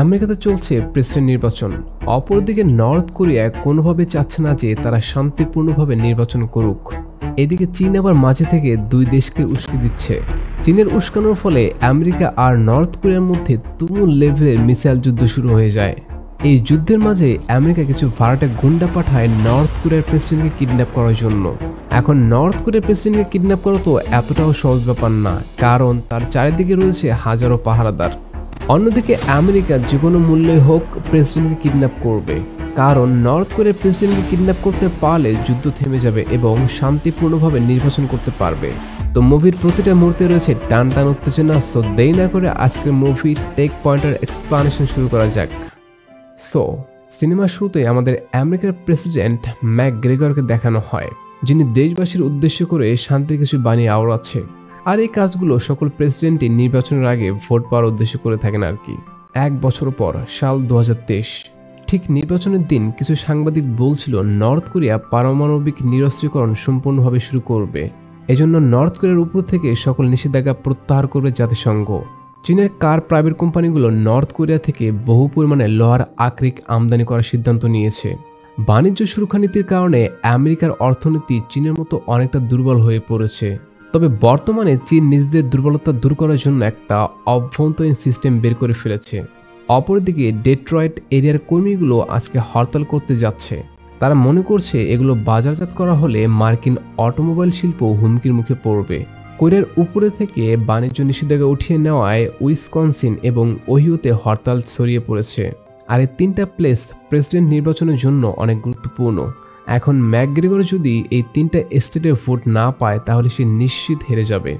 আমেরিকাতে চলছে প্রেসিডেন্ট নির্বাচন। অপরদিকে নর্থ কোরিয়া কোনোভাবে চাচ্ছে না যে তারা শান্তিপূর্ণভাবে নির্বাচন করুক। এদিকে চীন আবার মাঝে থেকে দুই দেশকে উস্কে দিচ্ছে। চীনের উস্কানোর ফলে আমেরিকা আর নর্থ কোরিয়ার মধ্যে তুমুল লেভেলের মিসাইল যুদ্ধ শুরু হয়ে যায়। এই যুদ্ধের মাঝে আমেরিকা কিছু ভাড়াটে গুন্ডা পাঠায় নর্থ কোরিয়ার প্রেসিডেন্টকে কিডন্যাপ করার জন্য। এখন নর্থ কোরিয়ার প্রেসিডেন্টকে কিডন্যাপ করা তো এতটাও সহজ ব্যাপার না, কারণ তার চারিদিকে রয়েছে হাজারো পাহারাদার। অন্যদিকে আমেরিকা যে কোনো মূল্যে হোক প্রেসিডেন্টকে কিডন্যাপ করবে, কারণ নর্থ কোরিয়ার প্রেসিডেন্টকে কিডন্যাপ করতে পারলে যুদ্ধ থেমে যাবে এবং শান্তিপূর্ণভাবে নির্বাচন করতে পারবে। তো মুভির প্রতিটা মুহূর্তে রয়েছে টান টান উত্তেজনা। সো দেরি না করে আজকের মুভি টেক পয়েন্টার এক্সপ্লানেশন শুরু করা যাক। সো সিনেমার শুরুতে আমাদের আমেরিকার প্রেসিডেন্ট ম্যাকগ্রেগরকে দেখানো হয়, যিনি দেশবাসীর উদ্দেশ্য করে শান্তির কিছু বাণী আওড়াচ্ছে। আর এই কাজগুলো সকল প্রেসিডেন্টই নির্বাচনের আগে ভোট পাওয়ার উদ্দেশ্য করে থাকেন আর কি। 1 বছর পর সাল 2023 ঠিক নির্বাচনের দিন কিছু সাংবাদিক বলছিল নর্থ কোরিয়া পারমাণবিক নিরস্ত্রীকরণ সম্পূর্ণভাবে শুরু করবে। এজন্য নর্থ কোরিয়ার উপর থেকে সকল নিষেধাজ্ঞা প্রত্যাহার করবে জাতিসংঘ। চীনের কার প্রাইভেট কোম্পানিগুলো নর্থ কোরিয়া থেকে বহু পরিমাণে লোহার আকরিক আমদানি করার সিদ্ধান্ত নিয়েছে। বাণিজ্য সুরক্ষা নীতির কারণে আমেরিকার অর্থনীতি চীনের মতো অনেকটা দুর্বল হয়ে পড়েছে। তবে বর্তমানে চীন নিজেদের দুর্বলতা দূর করার জন্য একটা অভ্যন্তরীণ সিস্টেম বের করে ফেলেছে। অপরদিকে ডেট্রয়েট এরিয়ার কর্মীগুলো আজকে হরতাল করতে যাচ্ছে। তারা মনে করছে এগুলো বাজারজাত করা হলে মার্কিন অটোমোবাইল শিল্প হুমকির মুখে পড়বে। কোরিয়ার উপরে থেকে বাণিজ্য নিষেধাজ্ঞা উঠিয়ে নেওয়ায় উইসকনসিন এবং ওহিওতে হরতাল ছড়িয়ে পড়েছে। আর এই 3টা প্লেস প্রেসিডেন্ট নির্বাচনের জন্য অনেক গুরুত্বপূর্ণ। এখন ম্যাকগ্রেগর যদি এই 3টা স্টেটে ভোট না পায় তাহলে সে নিশ্চিত হেরে যাবে।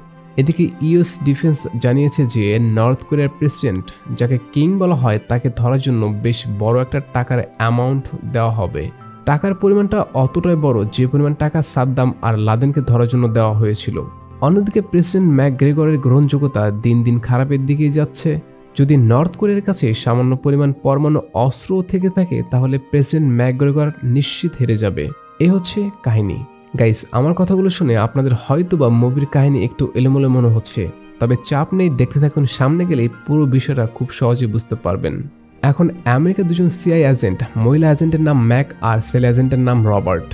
এদিকে ইউএস ডিফেন্স জানিয়েছে যে নর্থ কোরিয়ার প্রেসিডেন্ট, যাকে কিং বলা হয়, তাকে ধরার জন্য বেশ বড় একটা টাকার অ্যামাউন্ট দেওয়া হবে। টাকার পরিমাণটা অতটাই বড় যে পরিমাণ টাকা সাদ্দাম আর লাদেনকে ধরার জন্য দেওয়া হয়েছিল। অন্যদিকে প্রেসিডেন্ট ম্যাকগ্রেগরের গ্রহণযোগ্যতা দিন দিন খারাপের দিকেই যাচ্ছে। যদি নর্থ কোরিয়ার কাছে সামান্য পরিমাণ পরমাণু অস্ত্র থেকে থাকে তাহলে প্রেসিডেন্ট ম্যাকগ্রেগর নিশ্চিত হেরে যাবে। এ হচ্ছে কাহিনী। গাইস, আমার কথাগুলো শুনে আপনাদের হয়তোবা মুভির কাহিনী একটু এলোমেলো মনে হচ্ছে, তবে চাপ নেই, দেখতে থাকুন। সামনে গেলেই পুরো বিষয়টা খুব সহজে বুঝতে পারবেন। এখন আমেরিকার দুজন সিআই এজেন্ট, মহিলা এজেন্টের নাম ম্যাক আর ছেলে এজেন্টের নাম রবার্ট।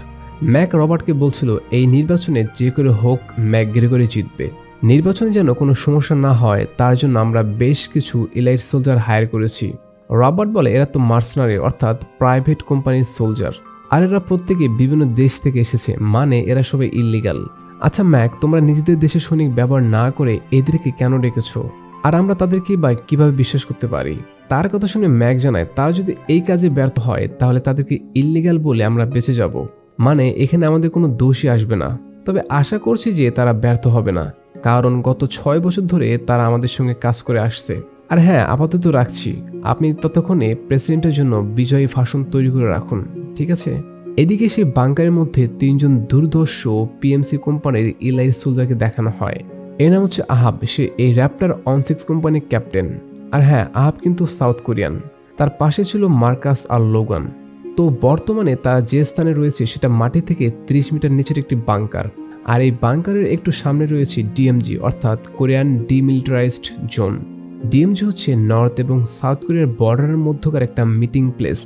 ম্যাক রবার্টকে বলছিল এই নির্বাচনে যে করে হোক ম্যাকগ্রেগরই জিতবে। নির্বাচনে যেন কোনো সমস্যা না হয় তার জন্য আমরা বেশ কিছু এলাইট সোলজার হায়ার করেছি। রবার্ট বলে এরা তো মার্সেনারি, অর্থাৎ প্রাইভেট কোম্পানির সোলজার, আর এরা প্রত্যেকে বিভিন্ন দেশ থেকে এসেছে, মানে এরা সবাই ইল্লিগাল। আচ্ছা ম্যাক, তোমরা নিজেদের দেশের সৈনিক ব্যবহার না করে এদেরকে কেন রেখেছো? আর আমরা তাদেরকে বা কিভাবে বিশ্বাস করতে পারি? তার কথা শুনে ম্যাক জানায় তারা যদি এই কাজে ব্যর্থ হয় তাহলে তাদেরকে ইল্লিগাল বলে আমরা বেঁচে যাব, মানে এখানে আমাদের কোনো দোষই আসবে না। তবে আশা করছি যে তারা ব্যর্থ হবে না, কারণ গত 6 বছর ধরে তারা আমাদের সঙ্গে কাজ করে আসছে। আর হ্যাঁ, আপাতত রাখছি, আপনি ততক্ষণে প্রেসিডেন্টের জন্য বিজয়ী ভাষণ তৈরি করে রাখুন, ঠিক আছে? এদিকে সেই বাংকারের মধ্যে 3 জন দুর্ধর্ষ পিএমসি কোম্পানির ইলাইট সোলজারকে দেখানো হয়। এর নাম হচ্ছে আহাব, সে এই র্যাপ্টার অন 6 কোম্পানির ক্যাপ্টেন। আর হ্যাঁ, আহাব কিন্তু সাউথ কোরিয়ান। তার পাশে ছিল মার্কাস আর লোগান। তো বর্তমানে তারা যে স্থানে রয়েছে সেটা মাটি থেকে 30 মিটার নিচের একটি বাংকার। আর এই বাংকারের একটু সামনে রয়েছে ডিএমজি, অর্থাৎ কোরিয়ান ডিমিলিটারাইজড জোন। ডিএমজি হচ্ছে নর্থ এবং সাউথ কোরিয়ার বর্ডারের মধ্যকার একটা মিটিং প্লেস,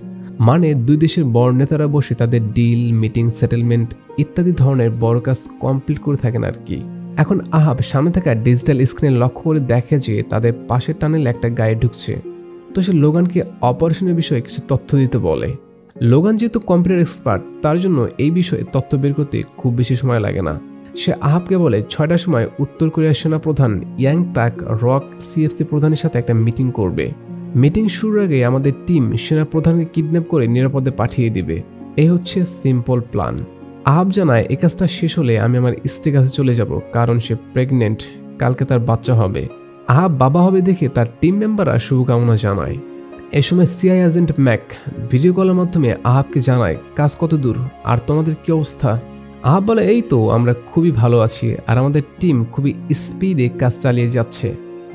মানে দুই দেশের বড় নেতারা বসে তাদের ডিল, মিটিং, সেটেলমেন্ট ইত্যাদি ধরনের বড় কাজ কমপ্লিট করে থাকেন আর কি। এখন আহাব সামনে থাকা ডিজিটাল স্ক্রিনে লক্ষ্য করে দেখে যে তাদের পাশের টানেলে একটা গাড়ি ঢুকছে। তো সে লোগানকে অপারেশনের বিষয়ে কিছু তথ্য দিতে বলে। লোগান যেহেতু কম্পিউটার এক্সপার্ট, তার জন্য এই বিষয়ে তথ্য বের করতে খুব বেশি সময় লাগে না। সে আহাবকে বলে 6টার সময় উত্তর কোরিয়ার সেনাপ্রধান ইয়াং তাক রক সিএফসি প্রধানের সাথে একটা মিটিং করবে। মিটিং শুরুর আগে আমাদের টিম সেনাপ্রধানকে কিডন্যাপ করে নিরাপদে পাঠিয়ে দিবে। এই হচ্ছে সিম্পল প্ল্যান। আহাব জানায় এই কাজটা শেষ হলে আমি আমার স্ত্রীর কাছে চলে যাব, কারণ সে প্রেগনেন্ট, কালকে তার বাচ্চা হবে। আহাব বাবা হবে দেখে তার টিম মেম্বাররা শুভকামনা জানায়। এই সময় সিআই এজেন্ট ম্যাক ভিডিও কলের মাধ্যমে আহাবকে জানায় কাজ কত দূর আর তোমাদের কি অবস্থা। আহাব বলে এই তো, আমরা খুবই ভালো আছি আর আমাদের টিম খুবই স্পিডে কাজ চালিয়ে যাচ্ছে।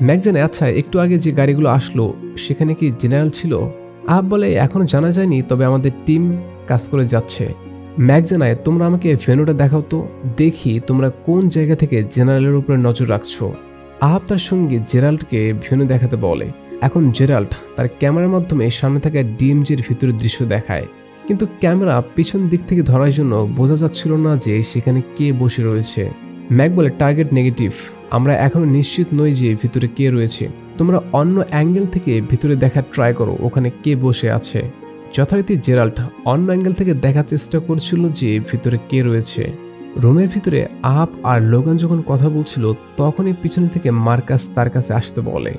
ম্যাক জানায় আচ্ছা, একটু আগে যে গাড়িগুলো আসলো সেখানে কি জেনারেল ছিল? আহাব বলে এখনো জানা যায়নি, তবে আমাদের টিম কাজ করে যাচ্ছে। ম্যাক জানায় তোমরা আমাকে ভেন্যুটা দেখাও তো, দেখি তোমরা কোন জায়গা থেকে জেনারেলের উপরে নজর রাখছো। আহাব তার সঙ্গে জেরাল্ডকে ভেন্যু দেখাতে বলে। এখন জেরাল্ড তার ক্যামেরার মাধ্যমে সামনে থাকা ডিএমজির ভিতরের দৃশ্য দেখায়, কিন্তু ক্যামেরা পিছন দিক থেকে ধরার জন্য বোঝা যাচ্ছিল না যে সেখানে কে বসে রয়েছে। ম্যাক বলে, টার্গেট নেগেটিভ, আমরা এখনো নিশ্চিত নই যে ভিতরে কে রয়েছে। তোমরা অন্য অ্যাঙ্গেল থেকে ভিতরে দেখার ট্রাই করো ওখানে কে বসে আছে। যথারীতি জেরাল্ড অন্য অ্যাঙ্গেল থেকে দেখার চেষ্টা করছিল যে ভিতরে কে রয়েছে। রুমের ভিতরে আহাব আর লোগান যখন কথা বলছিল তখনই পিছনে থেকে মার্কাস তার কাছে আসতে বলে।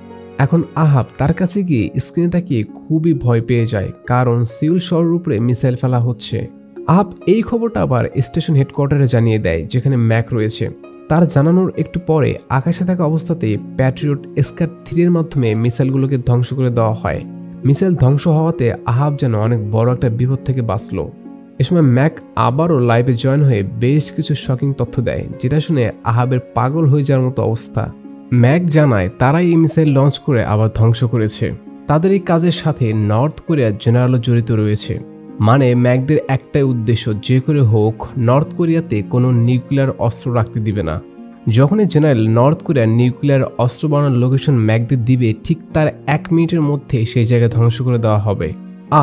এখন আহাব তার কাছে গিয়ে স্ক্রিনে তাকিয়ে খুবই ভয় পেয়ে যায়, কারণ সিউল শহরের উপরে মিসাইল ফেলা হচ্ছে। আহাব এই খবরটা আবার স্টেশন হেডকোয়ার্টারে জানিয়ে দেয় যেখানে ম্যাক রয়েছে। তার জানানোর একটু পরে আকাশে থাকা অবস্থাতেই প্যাট্রিয়ট স্কার 3 এর মাধ্যমে মিসাইলগুলোকে ধ্বংস করে দেওয়া হয়। মিসাইল ধ্বংস হওয়াতে আহাব যেন অনেক বড় একটা বিপদ থেকে বাঁচল। এ সময় ম্যাক আবারও লাইভে জয়েন হয়ে বেশ কিছু শকিং তথ্য দেয়, যেটা শুনে আহাবের পাগল হয়ে যাওয়ার মতো অবস্থা। ম্যাক জানায় তারাই এই মিসাইল লঞ্চ করে আবার ধ্বংস করেছে। তাদের এই কাজের সাথে নর্থ কোরিয়ার জেনারেলও জড়িত রয়েছে। মানে ম্যাকদের একটাই উদ্দেশ্য, যে করে হোক নর্থ কোরিয়াতে কোনো নিউক্লিয়ার অস্ত্র রাখতে দিবে না। যখনই জেনারেল নর্থ কোরিয়ার নিউক্লিয়ার অস্ত্র বানানোর লোকেশন ম্যাকদের দিবে, ঠিক তার 1 মিনিটের মধ্যে সেই জায়গা ধ্বংস করে দেওয়া হবে।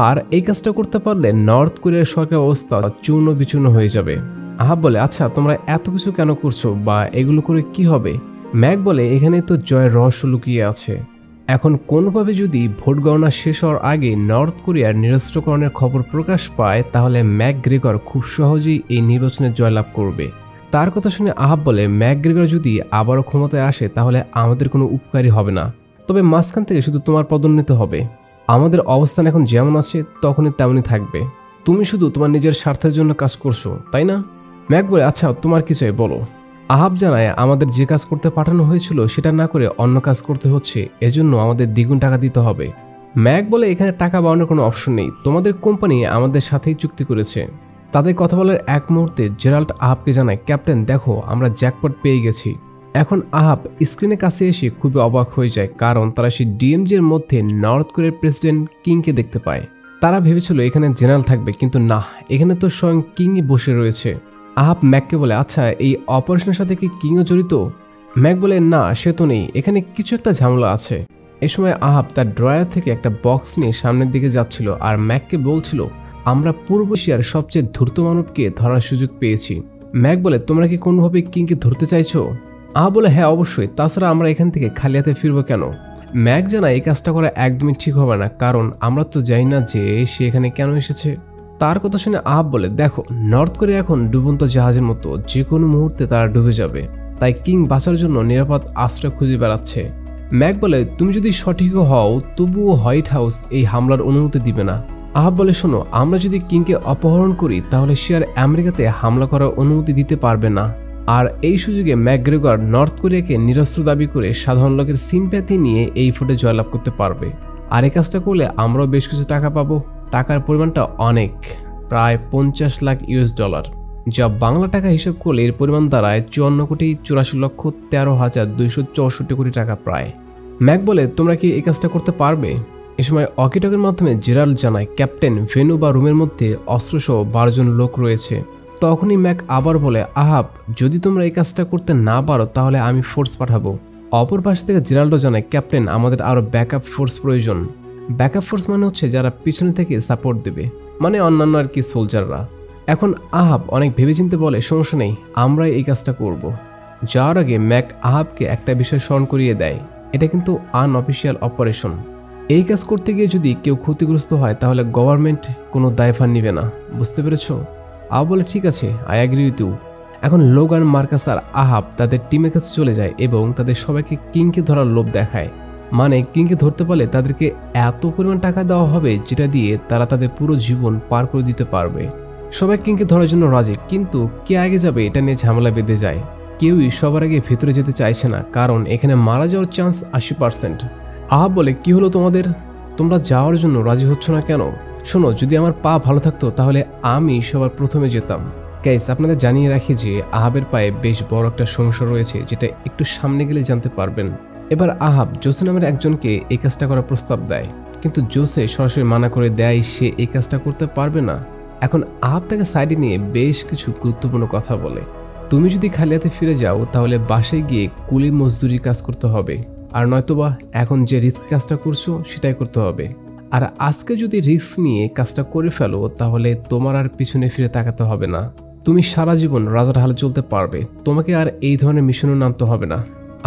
আর এই কাজটা করতে পারলে নর্থ কোরিয়ার সরকার অবস্থা চূর্ণ বিচূর্ণ হয়ে যাবে। আহাব বলে, আচ্ছা তোমরা এত কিছু কেন করছো বা এগুলো করে কি হবে? ম্যাক বলে, এখানে তো জয়ের রহস্য লুকিয়ে আছে। এখন কোনোভাবে যদি ভোট গণনা শেষ হওয়ার আগে নর্থ কোরিয়ার নিরস্ত্রকরণের খবর প্রকাশ পায়, তাহলে ম্যাক গ্রেগর খুব সহজেই এই নির্বাচনে জয়লাভ করবে। তার কথা শুনে আহাব বলে, ম্যাক গ্রেগর যদি আবারও ক্ষমতায় আসে তাহলে আমাদের কোনো উপকারী হবে না, তবে মাঝখান থেকে শুধু তোমার পদোন্নতি হবে। আমাদের অবস্থান এখন যেমন আছে তখনই তেমনই থাকবে। তুমি শুধু তোমার নিজের স্বার্থের জন্য কাজ করছো, তাই না? ম্যাক বলে, আচ্ছা তোমার কি চাই বলো। আহাব জানায়, আমাদের যে কাজ করতে পাঠানো হয়েছিল সেটা না করে অন্য কাজ করতে হচ্ছে, এজন্য আমাদের দ্বিগুণ টাকা দিতে হবে। ম্যাক বলে, এখানে টাকা বাড়ানোর কোনো অপশন নেই, তোমাদের কোম্পানি আমাদের সাথেই চুক্তি করেছে। তাদের কথা বলার এক মুহূর্তে জেরাল্ড আহাবকে জানায়, ক্যাপ্টেন দেখো আমরা জ্যাকপট পেয়ে গেছি। এখন আহাব স্ক্রিনের কাছে এসে খুবই অবাক হয়ে যায়, কারণ তারা সেই ডিএমজির মধ্যে নর্থ কোরিয়ার প্রেসিডেন্ট কিংকে দেখতে পায়। তারা ভেবেছিল এখানে জেনারেল থাকবে, কিন্তু না, এখানে তো স্বয়ং কিংই বসে রয়েছে। আহাব ম্যাককে বলে, আচ্ছা এই অপারেশনের সাথে কি কিংও জড়িত? ম্যাক বলে, না সে তো নেই, এখানে কিছু একটা ঝামেলা আছে। এ সময় আহাব তার ড্রয়ার থেকে একটা বক্স নিয়ে সামনের দিকে যাচ্ছিল আর ম্যাককে বলছিল, আমরা পূর্ব এশিয়ার সবচেয়ে ধূর্ত মানবকে ধরার সুযোগ পেয়েছি। ম্যাক বলে, তোমরা কি কোনোভাবে কিংকে ধরতে চাইছো? আহাব বলে, হ্যাঁ অবশ্যই, তাছাড়া আমরা এখান থেকে খালি হাতে ফিরবো কেন? ম্যাক জানায় এই কাজটা করা একদমই ঠিক হবে না, কারণ আমরা তো জানি না যে সে এখানে কেন এসেছে। তার কথা শুনে আহাব বলে, দেখো নর্থ কোরিয়া এখন ডুবন্ত জাহাজের মতো, যে কোনো মুহূর্তে তারা ডুবে যাবে, তাই কিং বাঁচার জন্য নিরাপদ আশ্রয় খুঁজে বেড়াচ্ছে। ম্যাক বলে, তুমি যদি সঠিকও হও তবুও হোয়াইট হাউস এই হামলার অনুমতি দিবে না। আহাব বলে, শোনো, আমরা যদি কিংকে অপহরণ করি তাহলে সে আর আমেরিকাতে হামলা করার অনুমতি দিতে পারবে না। আর এই সুযোগে ম্যাকগ্রেগর নর্থ কোরিয়াকে নিরস্ত্র দাবি করে সাধারণ লোকের সিম্প্যাথি নিয়ে এই ফুটে জয়লাভ করতে পারবে। আর এই কাজটা করলে আমরাও বেশ কিছু টাকা পাবো। টাকার পরিমাণটা অনেক, প্রায় 50 লাখ ইউএস ডলার, যা বাংলা টাকা হিসাব করলে এর পরিমাণ দাঁড়ায় 54,84,13,264 কোটি টাকা প্রায়। ম্যাক বলে, তোমরা কি এই কাজটা করতে পারবে? এ সময় ওয়াকিটকের মাধ্যমে জেরাল্ড জানায়, ক্যাপ্টেন ভেনু বা রুমের মধ্যে অস্ত্রসহ 12 জন লোক রয়েছে। তখনই ম্যাক আবার বলে, আহাব যদি তোমরা এই কাজটা করতে না পারো তাহলে আমি ফোর্স পাঠাবো। অপর পাশ থেকে জেরাল্ডও জানায়, ক্যাপ্টেন আমাদের আরও ব্যাকআপ ফোর্স প্রয়োজন। ব্যাকআপ ফোর্স মানে হচ্ছে যারা পিছনে থেকে সাপোর্ট দেবে, মানে অন্যান্য আর কি সোলজাররা। এখন আহাব অনেক ভেবেচিন্তে বলে, সমস্যা নেই, আমরাই এই কাজটা করব। যাওয়ার আগে ম্যাক আহাবকে একটা বিষয় স্মরণ করিয়ে দেয়, এটা কিন্তু আনঅফিসিয়াল অপারেশন। এই কাজ করতে গিয়ে যদি কেউ ক্ষতিগ্রস্ত হয় তাহলে গভর্নমেন্ট কোনো দায়ভার নিবে না, বুঝতে পেরেছ? আহাব বলে, ঠিক আছে, আই অ্যাগ্রি উইথ ইউ। এখন লোগান, মার্কাস আর আহাব তাদের টিমের কাছে চলে যায় এবং তাদের সবাইকে কিংকে ধরার লোভ দেখায়। মানে কিংকে ধরতে পারলে তাদেরকে এত পরিমাণ টাকা দেওয়া হবে যেটা দিয়ে তারা তাদের পুরো জীবন পার করে দিতে পারবে। সবাই কিংকে ধরার জন্য রাজি, কিন্তু কে আগে যাবে এটা নিয়ে ঝামেলা বেঁধে যায়। কেউই সবার আগে ভেতরে যেতে চাইছে না, কারণ এখানে মারা যাওয়ার চান্স 80%। আহাব বলে, কি হলো তোমাদের? তোমরা যাওয়ার জন্য রাজি হচ্ছ না কেন? শোনো, যদি আমার পা ভালো থাকতো তাহলে আমি সবার প্রথমে যেতাম। গাইস, আপনাদের জানিয়ে রাখি যে আহাবের পায়ে বেশ বড় একটা সমস্যা রয়েছে, যেটা একটু সামনে গেলে জানতে পারবেন। এবার আহাব জোসে নামের একজনকে এই কাজটা করার প্রস্তাব দেয়, কিন্তু জোসে সরাসরি মানা করে দেয় সে এই কাজটা করতে পারবে না। এখন আহাব তাকে সাইডে নিয়ে বেশ কিছু গুরুত্বপূর্ণ কথা বলে। তুমি যদি খালি হাতে ফিরে যাও তাহলে বাসায় গিয়ে কুলি মজদুরির কাজ করতে হবে, আর নয়তোবা এখন যে রিস্ক কাজটা করছো সেটাই করতে হবে। আর আজকে যদি রিস্ক নিয়ে কাজটা করে ফেলো তাহলে তোমার আর পিছনে ফিরে তাকাতে হবে না। তুমি সারা জীবন রাজার হালে চলতে পারবে, তোমাকে আর এই ধরনের মিশনে নামতে হবে না।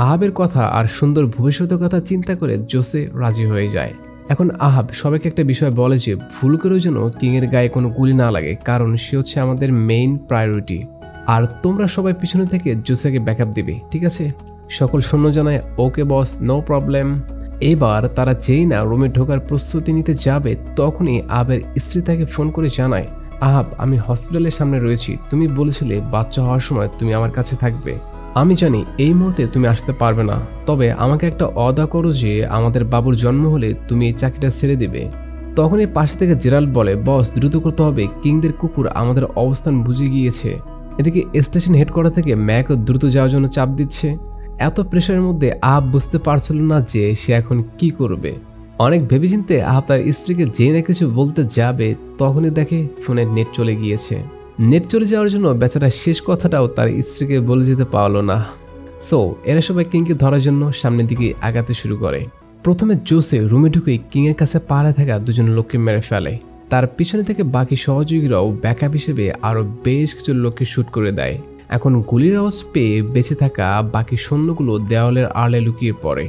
আহাবের কথা আর সুন্দর ভবিষ্যতের কথা চিন্তা করে জোসে রাজি হয়ে যায়। এখন আহাব সবাইকে একটা বিষয় বলে যে ভুল করেও যেন কিংয়ের গায়ে কোনো গুলি না লাগে, কারণ সে হচ্ছে আমাদের মেইন প্রায়োরিটি। আর তোমরা সবাই পিছনে থেকে জোসেকে ব্যাকআপ দিবে, ঠিক আছে? সকল সৈন্য জানায় ওকে বস, নো প্রবলেম। এবার তারা যেই না রুমে ঢোকার প্রস্তুতি নিতে যাবে তখনই আহাবের স্ত্রী তাকে ফোন করে জানায়, আহাব আমি হসপিটালের সামনে রয়েছি, তুমি বলেছিলে বাচ্চা হওয়ার সময় তুমি আমার কাছে থাকবে। আমি জানি এই মুহূর্তে তুমি আসতে পারবে না, তবে আমাকে একটা ওয়াদা করো যে আমাদের বাবুর জন্ম হলে তুমি এই চাকরিটা ছেড়ে দেবে। তখনই পাশে থেকে জেরাল্ড বলে, বস দ্রুত করতে হবে, কিংদের কুকুর আমাদের অবস্থান বুঝে গিয়েছে। এদিকে স্টেশন হেডকোয়ার্টার থেকে ম্যাকও দ্রুত যাওয়ার জন্য চাপ দিচ্ছে। এত প্রেশারের মধ্যে আহাব বুঝতে পারছিল না যে সে এখন কি করবে। অনেক ভেবেচিন্তে আহাব তার স্ত্রীকে যে না কিছু বলতে যাবে তখনই দেখে ফোনের নেট চলে গিয়েছে। নেট চলে যাওয়ার জন্য বেচারা শেষ কথাটাও তার স্ত্রীকে বলে যেতে পারলো না। সো এরা সবাই কিংকে ধরার জন্য সামনের দিকে আগাতে শুরু করে। প্রথমে জোসে রুমে ঢুকে কিংয়ের কাছে পাড়া থাকা দুজন লোককে মেরে ফেলে। তার পিছনে থেকে বাকি সহযোগীরাও ব্যাকআপ হিসেবে আরো বেশ কিছু লোককে শুট করে দেয়। এখন গুলির আওয়াজ পেয়ে বেঁচে থাকা বাকি সৈন্যগুলো দেওয়ালের আড়ালে লুকিয়ে পড়ে।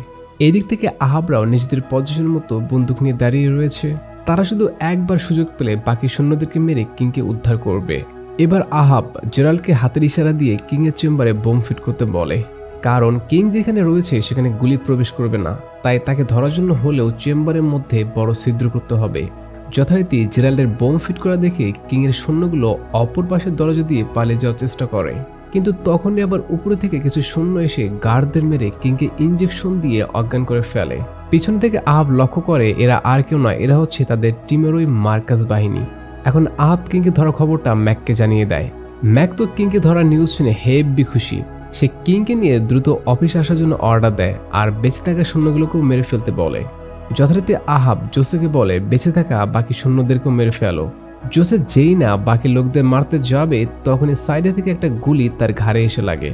এদিক থেকে আহাবরাও নিজেদের পজিশন মতো বন্দুক নিয়ে দাঁড়িয়ে রয়েছে। তারা শুধু একবার সুযোগ পেলে বাকি সৈন্যদেরকে মেরে কিংকে উদ্ধার করবে। এবার আহাব জেরাল্ডকে হাতের ইশারা দিয়ে কিংয়ের চেম্বারে বোম ফিট করতে বলে, কারণ কিং যেখানে রয়েছে সেখানে গুলি প্রবেশ করবে না, তাই তাকে ধরার জন্য হলেও চেম্বারের মধ্যে বড় ছিদ্র করতে হবে। যথারীতি জেরাল্ডের বোম ফিট করা দেখে কিংয়ের সৈন্যগুলো অপর পাশের দরজা দিয়ে পালিয়ে যাওয়ার চেষ্টা করে, কিন্তু তখনই আবার উপরে থেকে কিছু সৈন্য এসে গার্ডদের মেরে কিংকে ইঞ্জেকশন দিয়ে অজ্ঞান করে ফেলে। পিছন থেকে আহাব লক্ষ্য করে এরা আর কেউ নয়, এরা হচ্ছে তাদের টিমেরই মার্কাস বাহিনী। এখন আহাব কিংকে ধরার খবরটা ম্যাককে জানিয়ে দেয়। ম্যাক তো কিংকে ধরার নিউজ শুনে হেব্বি খুশি। সে কিংকে নিয়ে দ্রুত অফিসে আসার জন্য অর্ডার দেয় আর বেঁচে থাকা সৈন্যগুলোকেও মেরে ফেলতে বলে। যথারীতি আহাব জোসেকে বলে বেঁচে থাকা বাকি সৈন্যদেরকেও মেরে ফেলো। জোসে যেই না বাকি লোকদের মারতে যাবে তখনই সাইডে থেকে একটা গুলি তার ঘাড়ে এসে লাগে।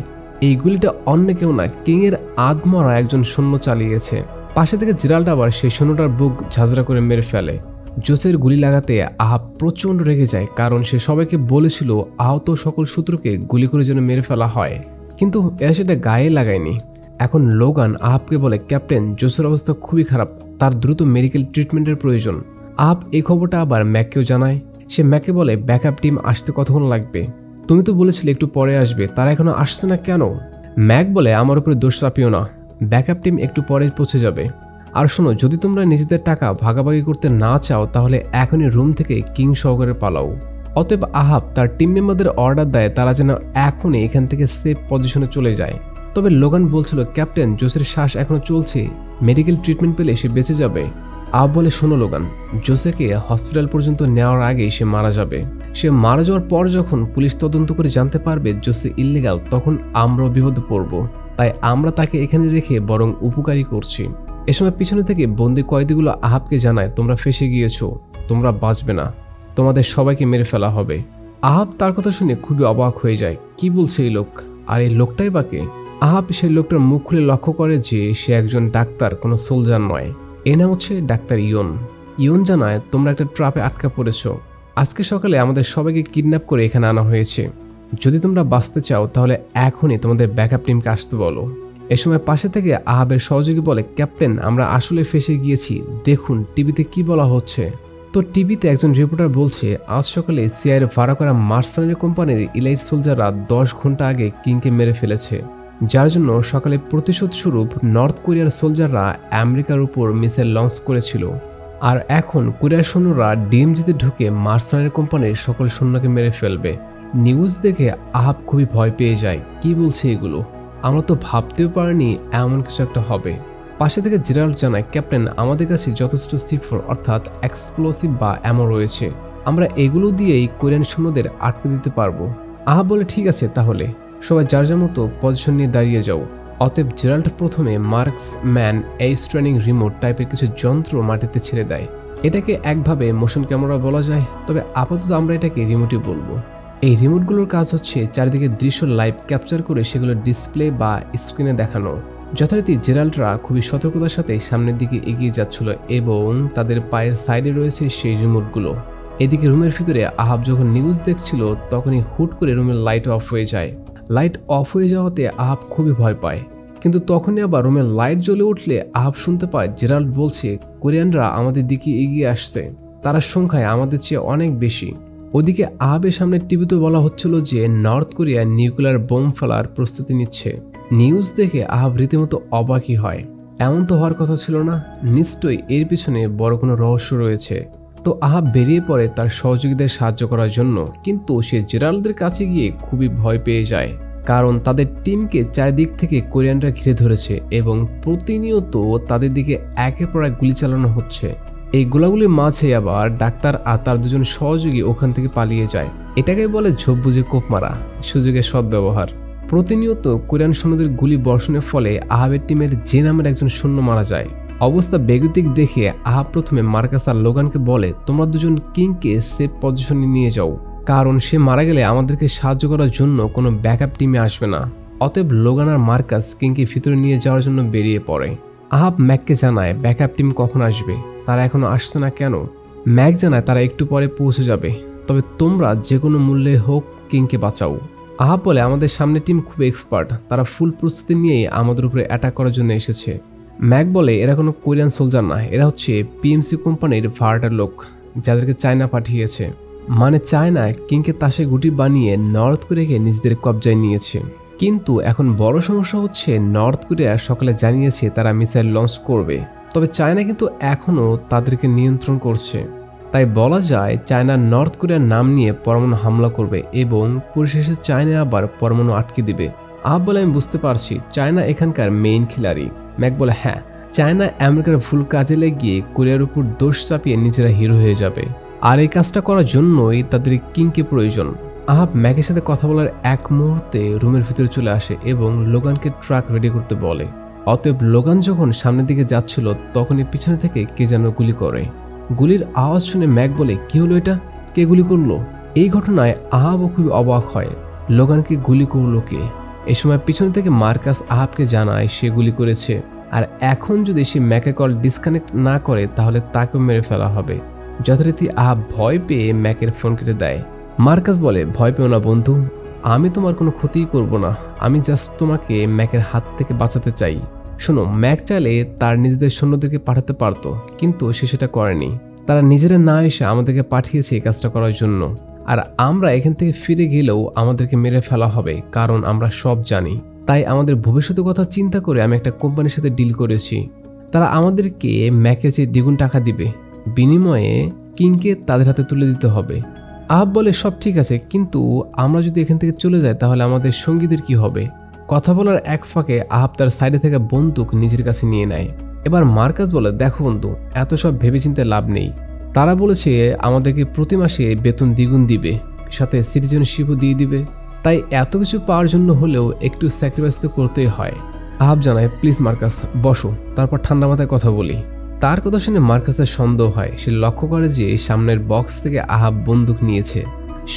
এই গুলিটা অন্য কেউ না, কিংয়ের আধমরা একজন সৈন্য চালিয়েছে। পাশে থেকে জেরাল্ড আবার সেই সৈন্যটার বুক ঝাঁঝরা করে মেরে ফেলে। জোসের গুলি লাগাতে আহাব প্রচণ্ড রেগে যায়, কারণ সে সবাইকে বলেছিল আহত সকল শত্রুকে গুলি করে যেন মেরে ফেলা হয়, কিন্তু এরা সেটা গায়ে লাগায়নি। এখন লোগান আহাবকে বলে, ক্যাপ্টেন জোসের অবস্থা খুবই খারাপ, তার দ্রুত মেডিকেল ট্রিটমেন্টের প্রয়োজন। আহাব এই খবরটা আবার ম্যাককেও জানায়। সে ম্যাককে বলে, ব্যাকআপ টিম আসতে কতক্ষণ লাগবে? তুমি তো বলেছিলে একটু পরে আসবে, তারা এখনো আসছে না কেন? ম্যাক বলে, আমার উপরে দোষ চাপিও না, ব্যাকআপ টিম একটু পরে পৌঁছে যাবে। আর শোনো, যদি তোমরা নিজেদের টাকা ভাগাভাগি করতে না চাও তাহলে এখনই রুম থেকে কিং সহকারে পালাও। অতএব আহাব তার টিম মেম্বারদের অর্ডার দেয় তারা যেন এখনই এখান থেকে সেফ পজিশনে চলে যায়। তবে লোগান বলছিল, ক্যাপ্টেন জোসের শ্বাস এখনো চলছে, মেডিকেল ট্রিটমেন্ট পেলে সে বেঁচে যাবে। আহাব বলে, শোনো লোগান, জোসেকে হসপিটাল পর্যন্ত নেওয়ার আগেই সে মারা যাবে। সে মারা যাওয়ার পর যখন পুলিশ তদন্ত করে জানতে পারবে জোসে ইল্লিগাল, তখন আমরাও বিপদে পড়ব। তাই আমরা তাকে এখানে রেখে বরং উপকারী করছি। এ সময় পিছনে থেকে বন্দি কয়েদিগুলো আহাবকে জানায়, তোমরা ফেঁসে গিয়েছো, তোমরা বাঁচবে না, তোমাদের সবাইকে মেরে ফেলা হবে। আহাব তার কথা শুনে খুবই অবাক হয়ে যায়, কি বলছে এই লোক? আর এই লোকটাই বাকে? আহাব সেই লোকটার মুখ খুলে লক্ষ্য করে যে সে একজন ডাক্তার, কোনো সোলজার নয়। এ নাম হচ্ছে ডাক্তার ইয়ন। ইয়ন জানায়, তোমরা একটা ট্রাপে আটকা পড়েছো। আজকে সকালে আমাদের সবাইকে কিডন্যাপ করে এখানে আনা হয়েছে। যদি তোমরা বাঁচতে চাও তাহলে এখনই তোমাদের ব্যাকআপ টিমকে আসতে বলো। এ সময় পাশে থেকে আহাবের সহযোগী বলে, ক্যাপ্টেন আমরা আসলে ফেঁসে গিয়েছি, দেখুন টিভিতে কি বলা হচ্ছে। তো টিভিতে একজন রিপোর্টার বলছে, আজ সকালে সিআইয়ের ভাড়া করা মার্সানারি কোম্পানির ইলাইট সোলজাররা 10 ঘন্টা আগে কিংকে মেরে ফেলেছে, যার জন্য সকালে প্রতিশোধ স্বরূপ নর্থ কোরিয়ার সোলজাররা আমেরিকার উপর মিসাইল লঞ্চ করেছিল। আর এখন কোরিয়ার সৈন্যরা ডিএমজিতে ঢুকে মার্সানারি কোম্পানির সকল সৈন্যকে মেরে ফেলবে। নিউজ দেখে আহাব খুবই ভয় পেয়ে যায়, কি বলছে এগুলো? আমরা তো ভাবতেও পারিনি এমন কিছু একটা হবে। পাশে থেকে জেরাল্ড জানায়, ক্যাপ্টেন আমাদের কাছে যথেষ্ট C4 অর্থাৎ এক্সপ্লোসিভ বা অ্যামো রয়েছে, আমরা এগুলো দিয়েই কোরিয়ান সৈন্যদের আটকে দিতে পারবো। আহাব বলে, ঠিক আছে তাহলে সবাই যার যার মতো পজিশন নিয়ে দাঁড়িয়ে যাও। অতএব জেরাল্ড প্রথমে মার্কস ম্যান এইস ট্রেনিং রিমোট টাইপের কিছু যন্ত্র মাটিতে ছেড়ে দেয়। এটাকে একভাবে মোশন ক্যামেরা বলা যায়, তবে আপাতত আমরা এটাকে রিমোটই বলবো। এই রিমোটগুলোর কাজ হচ্ছে চারিদিকে দৃশ্য লাইভ ক্যাপচার করে সেগুলো ডিসপ্লে বা স্ক্রিনে দেখানো। যথারীতি জেরাল্ডরা খুবই সতর্কতার সাথে সামনের দিকে এগিয়ে যাচ্ছিল এবং তাদের পায়ের সাইডে রয়েছে সেই রিমোটগুলো। এদিকে রুমের ভিতরে আহাব যখন নিউজ দেখছিল তখনই হুট করে রুমের লাইট অফ হয়ে যায়। লাইট অফ হয়ে যাওয়াতে আহাব খুবই ভয় পায়, কিন্তু তখনই আবার রুমের লাইট জ্বলে উঠলে আহাব শুনতে পায় জেরাল্ড বলছে কোরিয়ানরা আমাদের দিকে এগিয়ে আসছে, তারা সংখ্যায় আমাদের চেয়ে অনেক বেশি। ওদিকে আহাবের সামনে টিভিতে বলা হচ্ছিল যে নর্থ কোরিয়া নিউক্লিয়ার বোম ফেলার প্রস্তুতি নিচ্ছে। নিউজ দেখে আহাব রীতিমতো অবাকই হয়। এমন তো হওয়ার কথা ছিল না, নিশ্চয়ই এর পিছনে বড় কোনো রহস্য রয়েছে। তো আহাব বেরিয়ে পড়ে তার সহযোগীদের সাহায্য করার জন্য, কিন্তু সে জেরাল্ডদের কাছে গিয়ে খুবই ভয় পেয়ে যায়, কারণ তাদের টিমকে চারিদিক থেকে কোরিয়ানরা ঘিরে ধরেছে এবং প্রতিনিয়ত তাদের দিকে একের পর এক গুলি চালানো হচ্ছে। এই গোলাগুলির মাঝে আবার ডাক্তার আর তার দুজন সহযোগী ওখান থেকে পালিয়ে যায়। এটাকে বলে ঝোপ বুঝে কোপ মারা, সুযোগের সদ্ব্যবহার। প্রতিনিয়ত কোরিয়ান সৈন্যদের গুলি বর্ষণের ফলে আহাবের টিমের জে নামের একজন সৈন্য মারা যায়। অবস্থা বেগতিক দেখে আহাব প্রথমে মার্কাস আর লোগানকে বলে তোমরা দুজন কিংকে সেফ পজিশনে নিয়ে যাও, কারণ সে মারা গেলে আমাদেরকে সাহায্য করার জন্য কোনো ব্যাকআপ টিমে আসবে না। অতএব লোগান আর মার্কাস কিংকে ভিতরে নিয়ে যাওয়ার জন্য বেরিয়ে পড়ে। আহাব ম্যাককে জানায় ব্যাকআপ টিম কখন আসবে, তারা এখনো আসছে না কেন। ম্যাক জানায় তারা একটু পরে পৌঁছে যাবে, তবে তোমরা যে কোনো মূল্যে হোক কিংকে বাঁচাও। আহাব বলে আমাদের সামনে টিম খুব এক্সপার্ট, তারা ফুল প্রস্তুতি নিয়েই আমাদের উপরে অ্যাটাক করার জন্য এসেছে। ম্যাক বলে এরা কোনো কোরিয়ান সোলজার না, এরা হচ্ছে পিএমসি কোম্পানির ভাড়াটার লোক, যাদেরকে চায়না পাঠিয়েছে। মানে চায়না কিংকে তাসে গুটি বানিয়ে নর্থ কোরিয়াকে নিজেদের কবজায় নিয়েছে। কিন্তু এখন বড় সমস্যা হচ্ছে নর্থ কোরিয়া সকালে জানিয়েছে তারা মিসাইল লঞ্চ করবে, তবে চায়না কিন্তু এখনও তাদেরকে নিয়ন্ত্রণ করছে। তাই বলা যায় চায়না নর্থ কোরিয়ার নাম নিয়ে পরমাণু হামলা করবে এবং পরিশেষে চায়না আবার পরমাণু আটকে দিবে। আহাব বলে আমি বুঝতে পারছি, চায়না এখানকার মেইন খিলাড়ি। ম্যাক বলে হ্যাঁ, চায়না আমেরিকার ভুল কাজে লেগিয়ে কোরিয়ার উপর দোষ চাপিয়ে নিজেরা হিরো হয়ে যাবে, আর এই কাজটা করার জন্যই তাদের কিংকে প্রয়োজন। আহাব ম্যাকের সাথে কথা বলার এক মুহূর্তে রুমের ভিতরে চলে আসে এবং লোগানকে ট্রাক রেডি করতে বলে। অতএব লোগান যখন সামনের দিকে যাচ্ছিল তখনই পিছনে থেকে কে যেন গুলি করে। গুলির আওয়াজ শুনে ম্যাক বলে কি হলো এটা, কে গুলি করলো? এই ঘটনায় আহাবও খুবই অবাক হয়, লোগানকে গুলি করলো কে? এই সময় পিছন থেকে মার্কাস আহাবকে জানায় সে গুলি করেছে, আর এখন যদি সে ম্যাকের কল ডিসকানেক্ট না করে তাহলে তাকেও মেরে ফেলা হবে। যথারীতি আহাব ভয় পেয়ে ম্যাকের ফোন কেটে দেয়। মার্কাস বলে ভয় পেও না বন্ধু, আমি তোমার কোনো ক্ষতিই করব না, আমি জাস্ট তোমাকে ম্যাকের হাত থেকে বাঁচাতে চাই। শোনো, ম্যাক চাইলে তার নিজেদের সৈন্যদেরকে পাঠাতে পারতো, কিন্তু সে সেটা করেনি। তারা নিজেরা না এসে আমাদেরকে পাঠিয়েছে এই কাজটা করার জন্য, আর আমরা এখান থেকে ফিরে গেলেও আমাদেরকে মেরে ফেলা হবে, কারণ আমরা সব জানি। তাই আমাদের ভবিষ্যতের কথা চিন্তা করে আমি একটা কোম্পানির সাথে ডিল করেছি, তারা আমাদেরকে ম্যাকের চেয়ে দ্বিগুণ টাকা দিবে, বিনিময়ে কিংকে তাদের হাতে তুলে দিতে হবে। আহাব বলে সব ঠিক আছে, কিন্তু আমরা যদি এখান থেকে চলে যাই তাহলে আমাদের সঙ্গীদের কি হবে? কথা বলার এক ফাঁকে আহাব তার সাইডে থেকে বন্দুক নিজের কাছে নিয়ে নেয়। এবার মার্কাস বলে দেখো বন্ধু, এত সব ভেবেচিন্তে লাভ নেই, তারা বলেছে আমাদেরকে প্রতি মাসে বেতন দ্বিগুণ দিবে, সাথে সিটিজেনশিপও দিয়ে দিবে, তাই এত কিছু পাওয়ার জন্য হলেও একটু স্যাক্রিফাইস তো করতেই হয়। আহাব জানায় প্লিজ মার্কাস বসো, তারপর ঠান্ডা মাথায় কথা বলি। তার কথা শুনে মার্কাসের সন্দেহ হয়, সে লক্ষ্য করে যে সামনের বক্স থেকে আহাব বন্দুক নিয়েছে।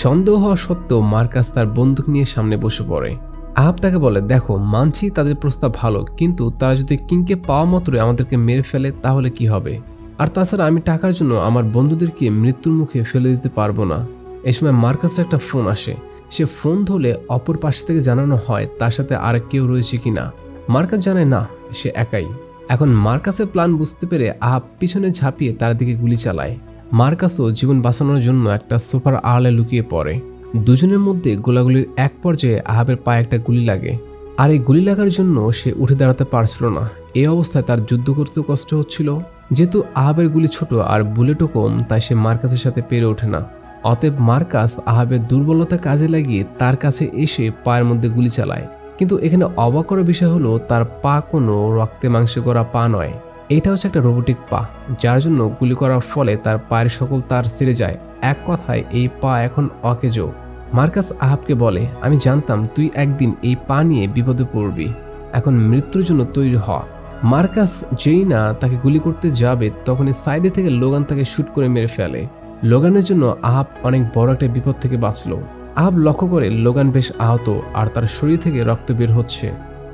সন্দেহ হওয়া সত্ত্বেও মার্কাস তার বন্দুক নিয়ে সামনে বসে পড়ে। আহাব তাকে বলে দেখো মানছি তাদের প্রস্তাব ভালো, কিন্তু তারা যদি কিংকে পাওয়া মাত্রই আমাদেরকে মেরে ফেলে তাহলে কি হবে? আর তাছাড়া আমি টাকার জন্য আমার বন্ধুদেরকে মৃত্যুর মুখে ফেলে দিতে পারবো না। এই সময় মার্কাসের একটা ফোন আসে, সে ফোন ধরলে অপর পাশে থেকে জানানো হয় তার সাথে আর কেউ রয়েছে কিনা। মার্কাস জানায় না, সে একাই। এখন মার্কাসের প্ল্যান বুঝতে পেরে আহাব পিছনে ঝাঁপিয়ে তার দিকে গুলি চালায়। মার্কাসও জীবন বাঁচানোর জন্য একটা সোফার আড়ালে লুকিয়ে পড়ে। দুজনের মধ্যে গোলাগুলির এক পর্যায়ে আহাবের পায়ে একটা গুলি লাগে, আর এই গুলি লাগার জন্য সে উঠে দাঁড়াতে পারছিল না। এই অবস্থায় তার যুদ্ধ করতে কষ্ট হচ্ছিল, যেহেতু আহাবের গুলি ছোট আর বুলেটও কম, তাই সে মার্কাসের সাথে পেরে ওঠে না। অতএব মার্কাস আহাবের দুর্বলতা কাজে লাগিয়ে তার কাছে এসে পায়ের মধ্যে গুলি চালায়। কিন্তু এখানে অবাক করার বিষয় হলো তার পা কোনো রক্তে মাংসে করা পা নয়, এটা হচ্ছে একটা রোবোটিক পা, যার জন্য গুলি করার ফলে তার পায়ের সকল তার ছিঁড়ে যায়। এক কথায় এই পা এখন অকেজো। মার্কাস আহাবকে বলে আমি জানতাম তুই একদিন এই পা নিয়ে বিপদে পড়বি, এখন মৃত্যুর জন্য তৈরি হ। মার্কাস যেই না তাকে গুলি করতে যাবে তখনই সাইডে থেকে লোগান তাকে শুট করে মেরে ফেলে। লোগানের জন্য আহাব অনেক বড় একটা বিপদ থেকে বাঁচল। আহাব লক্ষ্য করে লোগান বেশ আহত আর তার শরীর থেকে রক্ত বের হচ্ছে।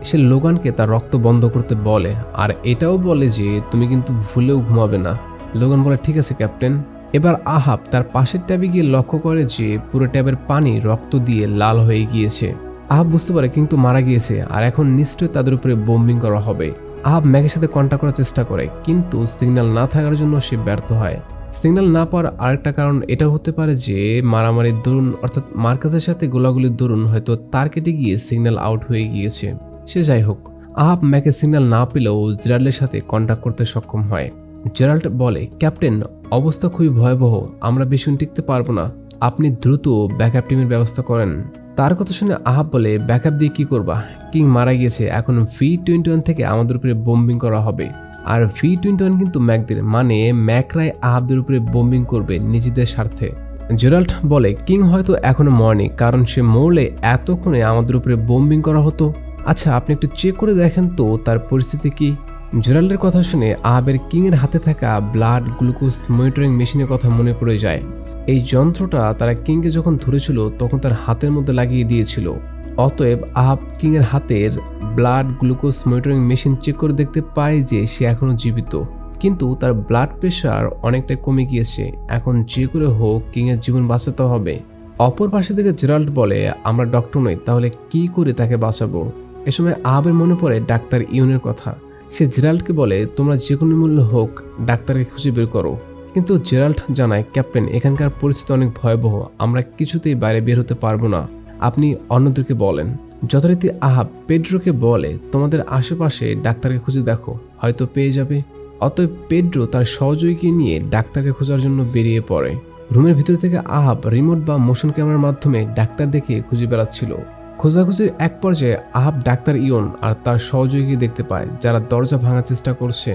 সে লোগানকে তার রক্ত বন্ধ করতে বলে আর এটাও বলে যে তুমি কিন্তু ভুলেও ঘুমাবে না। লোগান বলে ঠিক আছে ক্যাপ্টেন। এবার আহাব তার পাশের ট্যাবে গিয়ে লক্ষ্য করে যে পুরো ট্যাবের পানি রক্ত দিয়ে লাল হয়ে গিয়েছে। আহাব বুঝতে পারে কিন্তু মারা গিয়েছে আর এখন নিশ্চয়ই তাদের উপরে বোম্বিং করা হবে। আহাব ম্যাকের সাথে কন্ট্যাক্ট করার চেষ্টা করে কিন্তু সিগন্যাল না থাকার জন্য সে ব্যর্থ হয়। সিগন্যাল না পাওয়ার আরেকটা কারণ এটা হতে পারে যে মারামারির দরুন অর্থাৎ মার্কাসের সাথে গোলাগুলির দরুন হয়তো তার কেটে গিয়ে সিগন্যাল আউট হয়ে গিয়েছে। সে যাই হোক, আহাব ম্যাকের সিগন্যাল না পেলেও জেরাল্ডের সাথে কন্ট্যাক্ট করতে সক্ষম হয়। জেরাল্ড বলে ক্যাপ্টেন অবস্থা খুবই ভয়াবহ, আমরা বেশিক্ষণ টিকতে পারবো না, আপনি দ্রুত ব্যাকআপ টিমের ব্যবস্থা করেন। তার কথা শুনে আহাব বলে ব্যাকআপ দিয়ে কি করবা, কিং মারা গিয়েছে, এখন V-21 থেকে আমাদের উপরে বোম্বিং করা হবে। আর V-21 কিন্তু ম্যাকদের মানে ম্যাকরাই আহাবদের উপরে বোম্বিং করবে নিজেদের স্বার্থে। জেরাল্ড বলে কিং হয়তো এখনো মরেনি, কারণ সে মরলে এতক্ষণে আমাদের উপরে বোম্বিং করা হতো। আচ্ছা আপনি একটু চেক করে দেখেন তো তার পরিস্থিতি কি। জেরাল্ডের কথা শুনে আহাবের কিংয়ের হাতে থাকা ব্লাড গ্লুকোজ মনিটরিং মেশিনের কথা মনে পড়ে যায়। এই যন্ত্রটা তারা কিংকে যখন ধরেছিল তখন তার হাতের মধ্যে লাগিয়ে দিয়েছিল। অতএব আহাব কিংয়ের হাতের blood glucose monitoring machine check করে দেখতে পায় যে সে এখনো জীবিত, কিন্তু তার ব্লাড প্রেশার অনেকটাই কমে গিয়েছে। এখন যে করে হোক কিংয়ের জীবন বাঁচাতে হবে। অপর পাশে থেকে জেরাল্ড বলে আমরা ডক্টর নই, তাহলে কি করে তাকে বাঁচাবো। এ সময় আহাবের মনে পড়ে ডাক্তার ইউনের কথা। সে জেরাল্ডকে বলে তোমরা যে কোনো মূল্য হোক ডাক্তারকে খুঁজে বের করো। কিন্তু জেরাল্ড জানায় ক্যাপ্টেন এখানকার পরিস্থিতি অনেক ভয়াবহ, আমরা কিছুতেই বাইরে বের হতে পারবো না, আপনি অন্যদেরকে বলেন। যথারীতি আহাব পেড্রোকে বলে তোমাদের আশেপাশে ডাক্তারকে খুঁজে দেখো, হয়তো পেয়ে যাবে। অতএব পেড্রো তার সহযোগীকে নিয়ে ডাক্তারকে খোঁজার জন্য বেরিয়ে পড়ে। রুমের ভিতর থেকে আহাব রিমোট বা মোশন ক্যামেরার মাধ্যমে ডাক্তার দেখে খুঁজে বেড়াচ্ছিল। খোঁজাখুঁজির এক পর্যায়ে আহাব ডাক্তার ইয়ন আর তার সহযোগীকে দেখতে পায় যারা দরজা ভাঙার চেষ্টা করছে।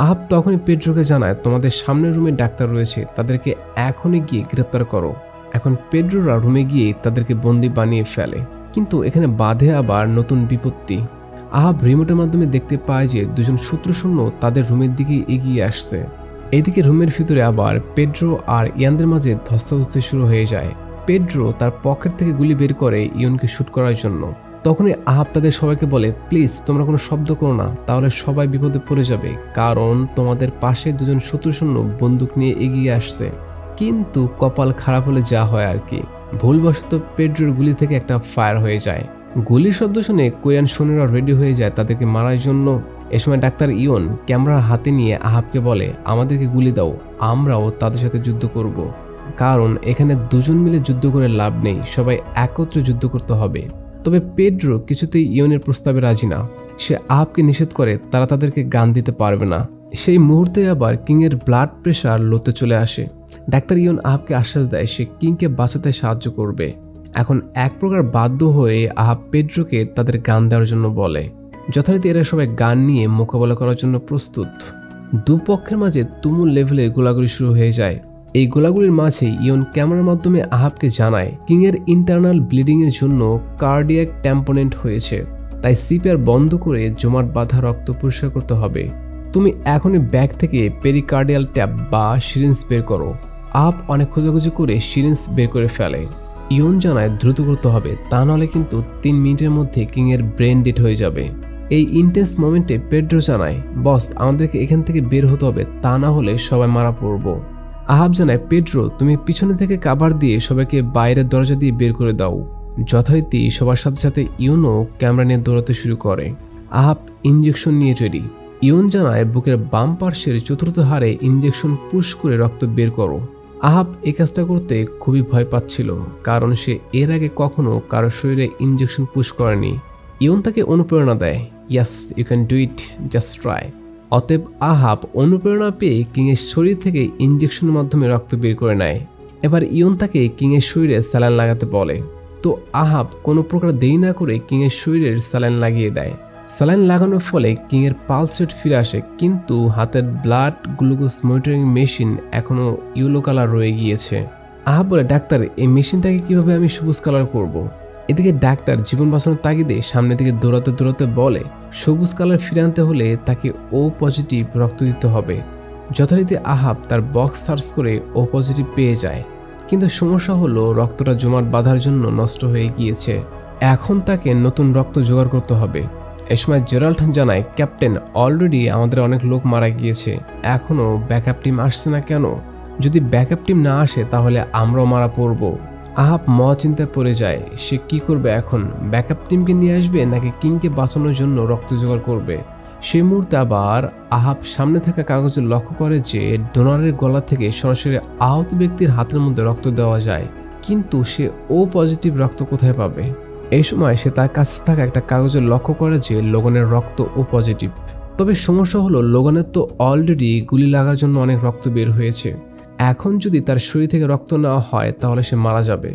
আহাব তখনই পেড্রোকে জানায় তোমাদের সামনের রুমে ডাক্তার রয়েছে, তাদেরকে এখনই গিয়ে গ্রেপ্তার করো। এখন পেড্রোরা রুমে গিয়ে তাদেরকে বন্দি বানিয়ে ফেলে, কিন্তু এখানে বাধে আবার নতুন বিপত্তি। আহাব রিমোটের মাধ্যমে দেখতে পায় যে দুজন শত্রু সৈন্য তাদের রুমের দিকে এগিয়ে আসছে। এদিকে রুমের ভিতরে আবার পেড্রো আর ইয়ানদের মাঝে ধস্তাধস্তি শুরু হয়ে যায়। পেড্রো তার পকেট থেকে গুলি বের করে ইয়নকে শুট করার জন্য। তখনই আহাব তাদের সবাইকে বলে প্লিজ তোমরা কোনো শব্দ করো না, তাহলে সবাই বিপদে পড়ে যাবে, কারণ তোমাদের পাশে দুজন শত্রু সৈন্য বন্দুক নিয়ে এগিয়ে আসছে। কিন্তু কপাল খারাপ হলে যা হয় আর কি, ভুলবশত পেড্রোর গুলি থেকে একটা ফায়ার হয়ে যায়। গুলির শব্দ শুনে কোরিয়ান সৈন্যরা রেডি হয়ে যায় তাদেরকে মারার জন্য। এ সময় ডাক্তার ইয়ন ক্যামেরা হাতে নিয়ে আহাবকে বলে আমাদেরকে গুলি দাও, আমরাও তাদের সাথে যুদ্ধ করব, কারণ এখানে দুজন মিলে যুদ্ধ করে লাভ নেই, সবাই একত্রে যুদ্ধ করতে হবে। তবে পেড্রো কিছুতেই ইয়নের প্রস্তাবে রাজি না। সে আহাবকে নিষেধ করে তারা তাদেরকে গান দিতে পারবে না। সেই মুহূর্তে আবার কিংয়ের ব্লাড প্রেশার লোতে চলে আসে। ডাক্তার ইয়ন আহাবকে আশ্বাস দেয় সে কিংকে বাঁচাতে সাহায্য করবে। এখন এক প্রকার বাধ্য হয়ে আহাব পেড্রোকে তাদের গান দেওয়ার জন্য বলে। যথারীতি এরা সবাই গান নিয়ে মোকাবেলা করার জন্য প্রস্তুত। দুপক্ষের মাঝে তুমুল লেভেলে গোলাগুলি শুরু হয়ে যায়। এই গোলাগুলির মাঝে ইয়ন ক্যামেরার মাধ্যমে আহাবকে জানায় কিংয়ের ইন্টারনাল ব্লিডিং এর জন্য কার্ডিয়াক ট্যাম্পোনেন্ট হয়েছে, তাই সিপিআর বন্ধ করে জমাট বাঁধা রক্ত পরিষ্কার করতে হবে। তুমি এখনই ব্যাগ থেকে পেরিকার্ডিয়াল ট্যাপ বা সিরিঞ্জ বের করো। আহাব অনেক খোঁজাখুঁজি করে সিরিঞ্জ বের করে ফেলে। ইয়ন জানায় দ্রুত করতে হবে, তা নাহলে কিন্তু 3 মিনিটের মধ্যে কিংয়ের ব্রেন ডেড হয়ে যাবে। এই ইন্টেন্স মোমেন্টে পেড্রো জানায় বস আমাদেরকে এখান থেকে বের হতে হবে, তা না হলে সবাই মারা পড়ব। আহাব জানায় পেড্রো তুমি পিছনে থেকে কাভার দিয়ে সবাইকে বাইরের দরজা দিয়ে বের করে দাও। যথারীতি সবার সাথে সাথে ইয়নও ক্যামেরা নিয়ে দৌড়াতে শুরু করে। আহাব ইঞ্জেকশন নিয়ে রেডি। ইয়ন জানায় বুকের বাম পার্শ্বের চতুর্থ হাড়ে ইঞ্জেকশন পুশ করে রক্ত বের করো। আহাব এই কাজটা করতে খুবই ভয় পাচ্ছিল, কারণ সে এর আগে কখনো কারো শরীরে ইঞ্জেকশন পুশ করেনি। ইয়ন তাকে অনুপ্রেরণা দেয়, yes you can do it, just try. অতএব আহাব অনুপ্রেরণা পেয়ে কিংয়ের শরীর থেকে ইঞ্জেকশনের মাধ্যমে রক্ত বের করে নেয়। এবার ইয়ন তাকে কিংয়ের শরীরে স্যালাইন লাগাতে বলে। তো আহাব কোনো প্রকার দেরি না করে কিংয়ের শরীরের স্যালাইন লাগিয়ে দেয়। স্যালাইন লাগানোর ফলে কিংয়ের পালস রেট ফিরে আসে, কিন্তু হাতের ব্লাড গ্লুকোজ মনিটরিং মেশিন এখনও ইয়েলো কালার রয়ে গিয়েছে। আহাব বলে ডাক্তার এই মেশিনটাকে কিভাবে আমি সবুজ কালার করব। এদিকে ডাক্তার জীবন বাঁচানোর তাগিদে সামনে দিকে দৌড়াতে দৌড়াতে বলে সবুজ কালার ফিরে আনতে হলে তাকে ও পজিটিভ রক্ত দিতে হবে। যথারীতি আহাব তার বক্স সার্চ করে ও পজিটিভ পেয়ে যায়, কিন্তু সমস্যা হলো রক্তটা জমাট বাঁধার জন্য নষ্ট হয়ে গিয়েছে। এখন তাকে নতুন রক্ত জোগাড় করতে হবে। এ সময় জেরাল্ড জানায়, ক্যাপ্টেন, অলরেডি আমাদের অনেক লোক মারা গিয়েছে, এখনও ব্যাকআপ টিম আসছে না কেন? যদি ব্যাকআপ টিম না আসে তাহলে আমরাও মারা পড়ব। আহাব চিন্তায় পড়ে যায়, সে কি করবে এখন? ব্যাকআপ টিমকে নিয়ে আসবে নাকি কিংকে বাঁচানোর জন্য রক্ত জোগাড় করবে? সেই মুহূর্তে আবার আহাব সামনে থাকা কাগজে লক্ষ্য করে যে ডোনারের গলা থেকে সরাসরি আহত ব্যক্তির হাতের মধ্যে রক্ত দেওয়া যায়, কিন্তু সে ও পজিটিভ রক্ত কোথায় পাবে? এই সময় সে তার কাছে থাকা একটা কাগজে লক্ষ্য করে যে লোগানের রক্ত ও পজিটিভ। তবে সমস্যা হলো, লোগানের তো অলরেডি গুলি লাগার জন্য অনেক রক্ত বের হয়েছে। এখন যদি তার শরীর থেকে রক্ত নেওয়া হয় তাহলে সে মারা যাবে।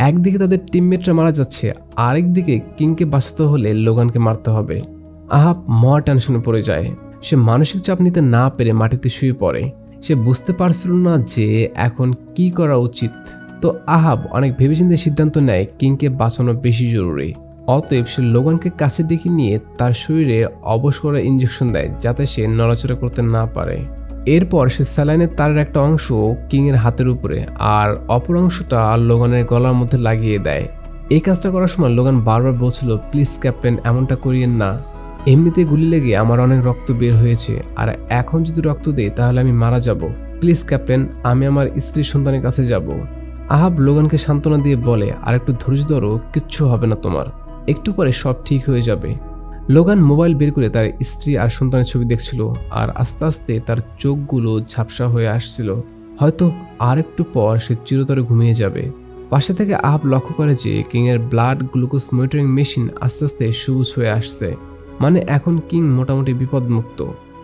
একদিকে তাদের টিমমেটরা মারা যাচ্ছে, আরেকদিকে কিংকে বাঁচাতে হলে লোগানকে মারতে হবে। আহাব টেনশনে পড়ে যায়। সে মানসিক চাপ নিতে না পেরে মাটিতে শুয়ে পড়ে। সে বুঝতে পারছিল না যে এখন কি করা উচিত। তো আহাব অনেক ভেবেচিন্তে সিদ্ধান্ত নেয় কিংকে বাঁচানো বেশি জরুরি। অতএব সে লোগানকে কাছে ডেকে নিয়ে তার শরীরে অবশ করার ইঞ্জেকশন দেয় যাতে সে নড়াচড়া করতে না পারে। এরপর সে স্যালাইনের তারের একটা অংশ কিংয়ের হাতের উপরে আর অপর অংশটা লোগানের গলার মধ্যে লাগিয়ে দেয়। এই কাজটা করার সময় লোগান বারবার বলছিল, প্লিজ ক্যাপ্টেন, এমনটা করিয়েন না, এমনিতে গুলি লেগে আমার অনেক রক্ত বের হয়েছে, আর এখন যদি রক্ত দেই তাহলে আমি মারা যাব। প্লিজ ক্যাপ্টেন, আমি আমার স্ত্রী সন্তানের কাছে যাব। আহাব লোগানকে সান্ত্বনা দিয়ে বলে, আর একটু ধৈর্য ধরো, কিচ্ছু হবে না তোমার, একটু পরে সব ঠিক হয়ে যাবে। লোগান মোবাইল বের করে তার স্ত্রী আর সন্তানের ছবি দেখছিল, আর আস্তে আস্তে তার চোখগুলো ঝাপসা হয়ে আসছিল। হয়তো আর একটু পর সে চিরতরে ঘুমিয়ে যাবে। পাশে থেকে আহাব লক্ষ্য করে যে কিংয়ের ব্লাড গ্লুকোজ মনিটরিং মেশিন আস্তে আস্তে সবুজ হয়ে আসছে, মানে এখন কিং মোটামুটি বিপদমুক্ত।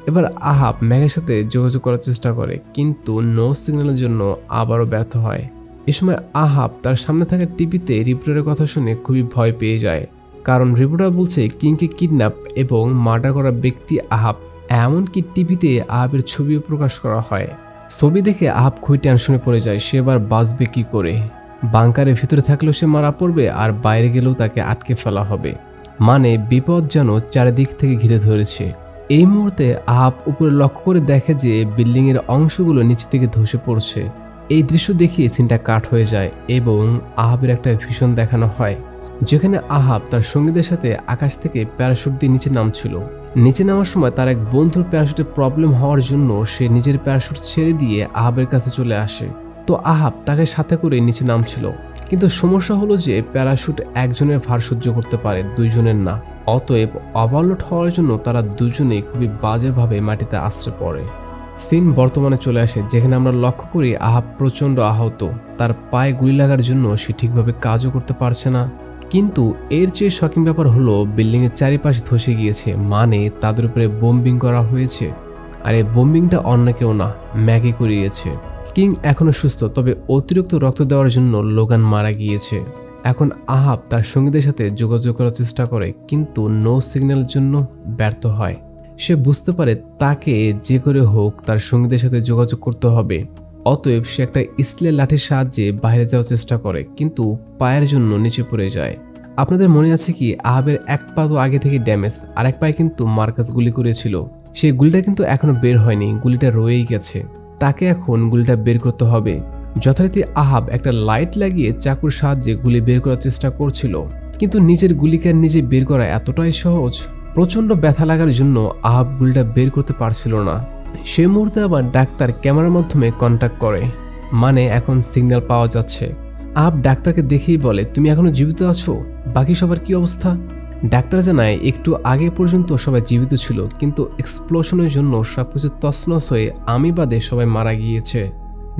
এবার আহাব ম্যাগের সাথে যোগাযোগ করার চেষ্টা করে, কিন্তু নো সিগন্যালের জন্য আবারও ব্যর্থ হয়। এ সময় আহাব তার সামনে থাকা টিভিতে রিপোর্টারের কথা শুনে খুবই ভয় পেয়ে যায়, কারণ রিপোর্টার বলছে কিংকে কিডন্যাপ এবং মার্ডার করা ব্যক্তি আহাব। এমনকি টিভিতে আহাবের ছবিও প্রকাশ করা হয়। ছবি দেখে আহাব খুবই টেনশনে পড়ে যায়, সে এবার বাঁচবে কি করে? বাংকারের ভিতরে থাকলেও সে মারা পড়বে, আর বাইরে গেলেও তাকে আটকে ফেলা হবে, মানে বিপদ যেন চারিদিক থেকে ঘিরে ধরেছে। এই মুহূর্তে আহাব উপরে লক্ষ্য করে দেখে যে বিল্ডিং এর অংশগুলো নিচে থেকে ধসে পড়ছে। এই দৃশ্য দেখিয়ে সিনটা কাট হয়ে যায় এবং আহাবের একটা ভিশন দেখানো হয়, যেখানে আহাব তার সঙ্গীদের সাথে আকাশ থেকে প্যারাশুট দিয়ে নিচে নামছিল। নিচে নামার সময় তার এক বন্ধুর প্যারাশুটে প্রবলেম হওয়ার জন্য সে নিজের প্যারাশুট ছেড়ে দিয়ে আহাবের কাছে চলে আসে। তো আহাব তাকে সাথে করে নিচে নামছিল, কিন্তু সমস্যা হলো যে প্যারাশুট একজনের ভার সহ্য করতে পারে, দুইজনের না। অতএব ওভারলোড হওয়ার জন্য তারা দুজনেই খুবই বাজেভাবে মাটিতে আছড়ে পড়ে। সিন বর্তমানে চলে আসে, যেখানে আমরা লক্ষ্য করি আহাব প্রচণ্ড আহত। তার পায়ে গুলি লাগার জন্য সে ঠিকভাবে কাজও করতে পারছে না। কিন্তু এর চেয়ে শকিং ব্যাপার হলো বিল্ডিং এর চারিপাশে ধসে গিয়েছে, মানে তাদের উপরে বোম্বিং করা হয়েছে। আর এই বোম্বিংটা অন্য কেউ না, ম্যাগি করিয়েছে। কিং এখনো সুস্থ, তবে অতিরিক্ত রক্ত দেওয়ার জন্য লোগান মারা গিয়েছে। এখন আহাব তার সঙ্গীদের সাথে যোগাযোগ করার চেষ্টা করে, কিন্তু নো সিগন্যালের জন্য ব্যর্থ হয়। সে বুঝতে পারে তাকে যে করে হোক তার সঙ্গীদের সাথে যোগাযোগ করতে হবে। অতএব সে একটা স্টিলের লাঠির সাহায্যে বাইরে যাওয়ার চেষ্টা করে, কিন্তু পায়ের জন্য নিচে পড়ে যায়। আপনাদের মনে আছে কি, আহাবের এক পা তো আগে থেকে ড্যামেজ, আর এক পায়ে কিন্তু মার্কাস গুলি করেছিল। সেই গুলিটা কিন্তু এখনো বের হয়নি, গুলিটা রয়েই গেছে। তাকে এখন গুলিটা বের করতে হবে। যথারীতি আহাব একটা লাইট লাগিয়ে চাকুর সাহায্যে গুলি বের করার চেষ্টা করছিল, কিন্তু নিজের গুলিকে নিজে বের করা এতটাই সহজ? প্রচন্ড ব্যথা লাগার জন্য আহাব গুলিটা বের করতে পারছিল না। সে মুহূর্তে আবার ডাক্তার ক্যামেরার মাধ্যমে কন্ট্যাক্ট করে, মানে এখন সিগন্যাল পাওয়া যাচ্ছে। আহাব ডাক্তারকে দেখেই বলে, তুমি এখনো জীবিত আছো? বাকি সবার কি অবস্থা? ডাক্তার জানায়, একটু আগে পর্যন্ত সবাই জীবিত ছিল, কিন্তু এক্সপ্লোশনের জন্য সবকিছু তছনছ হয়ে আমি বাদে সবাই মারা গিয়েছে।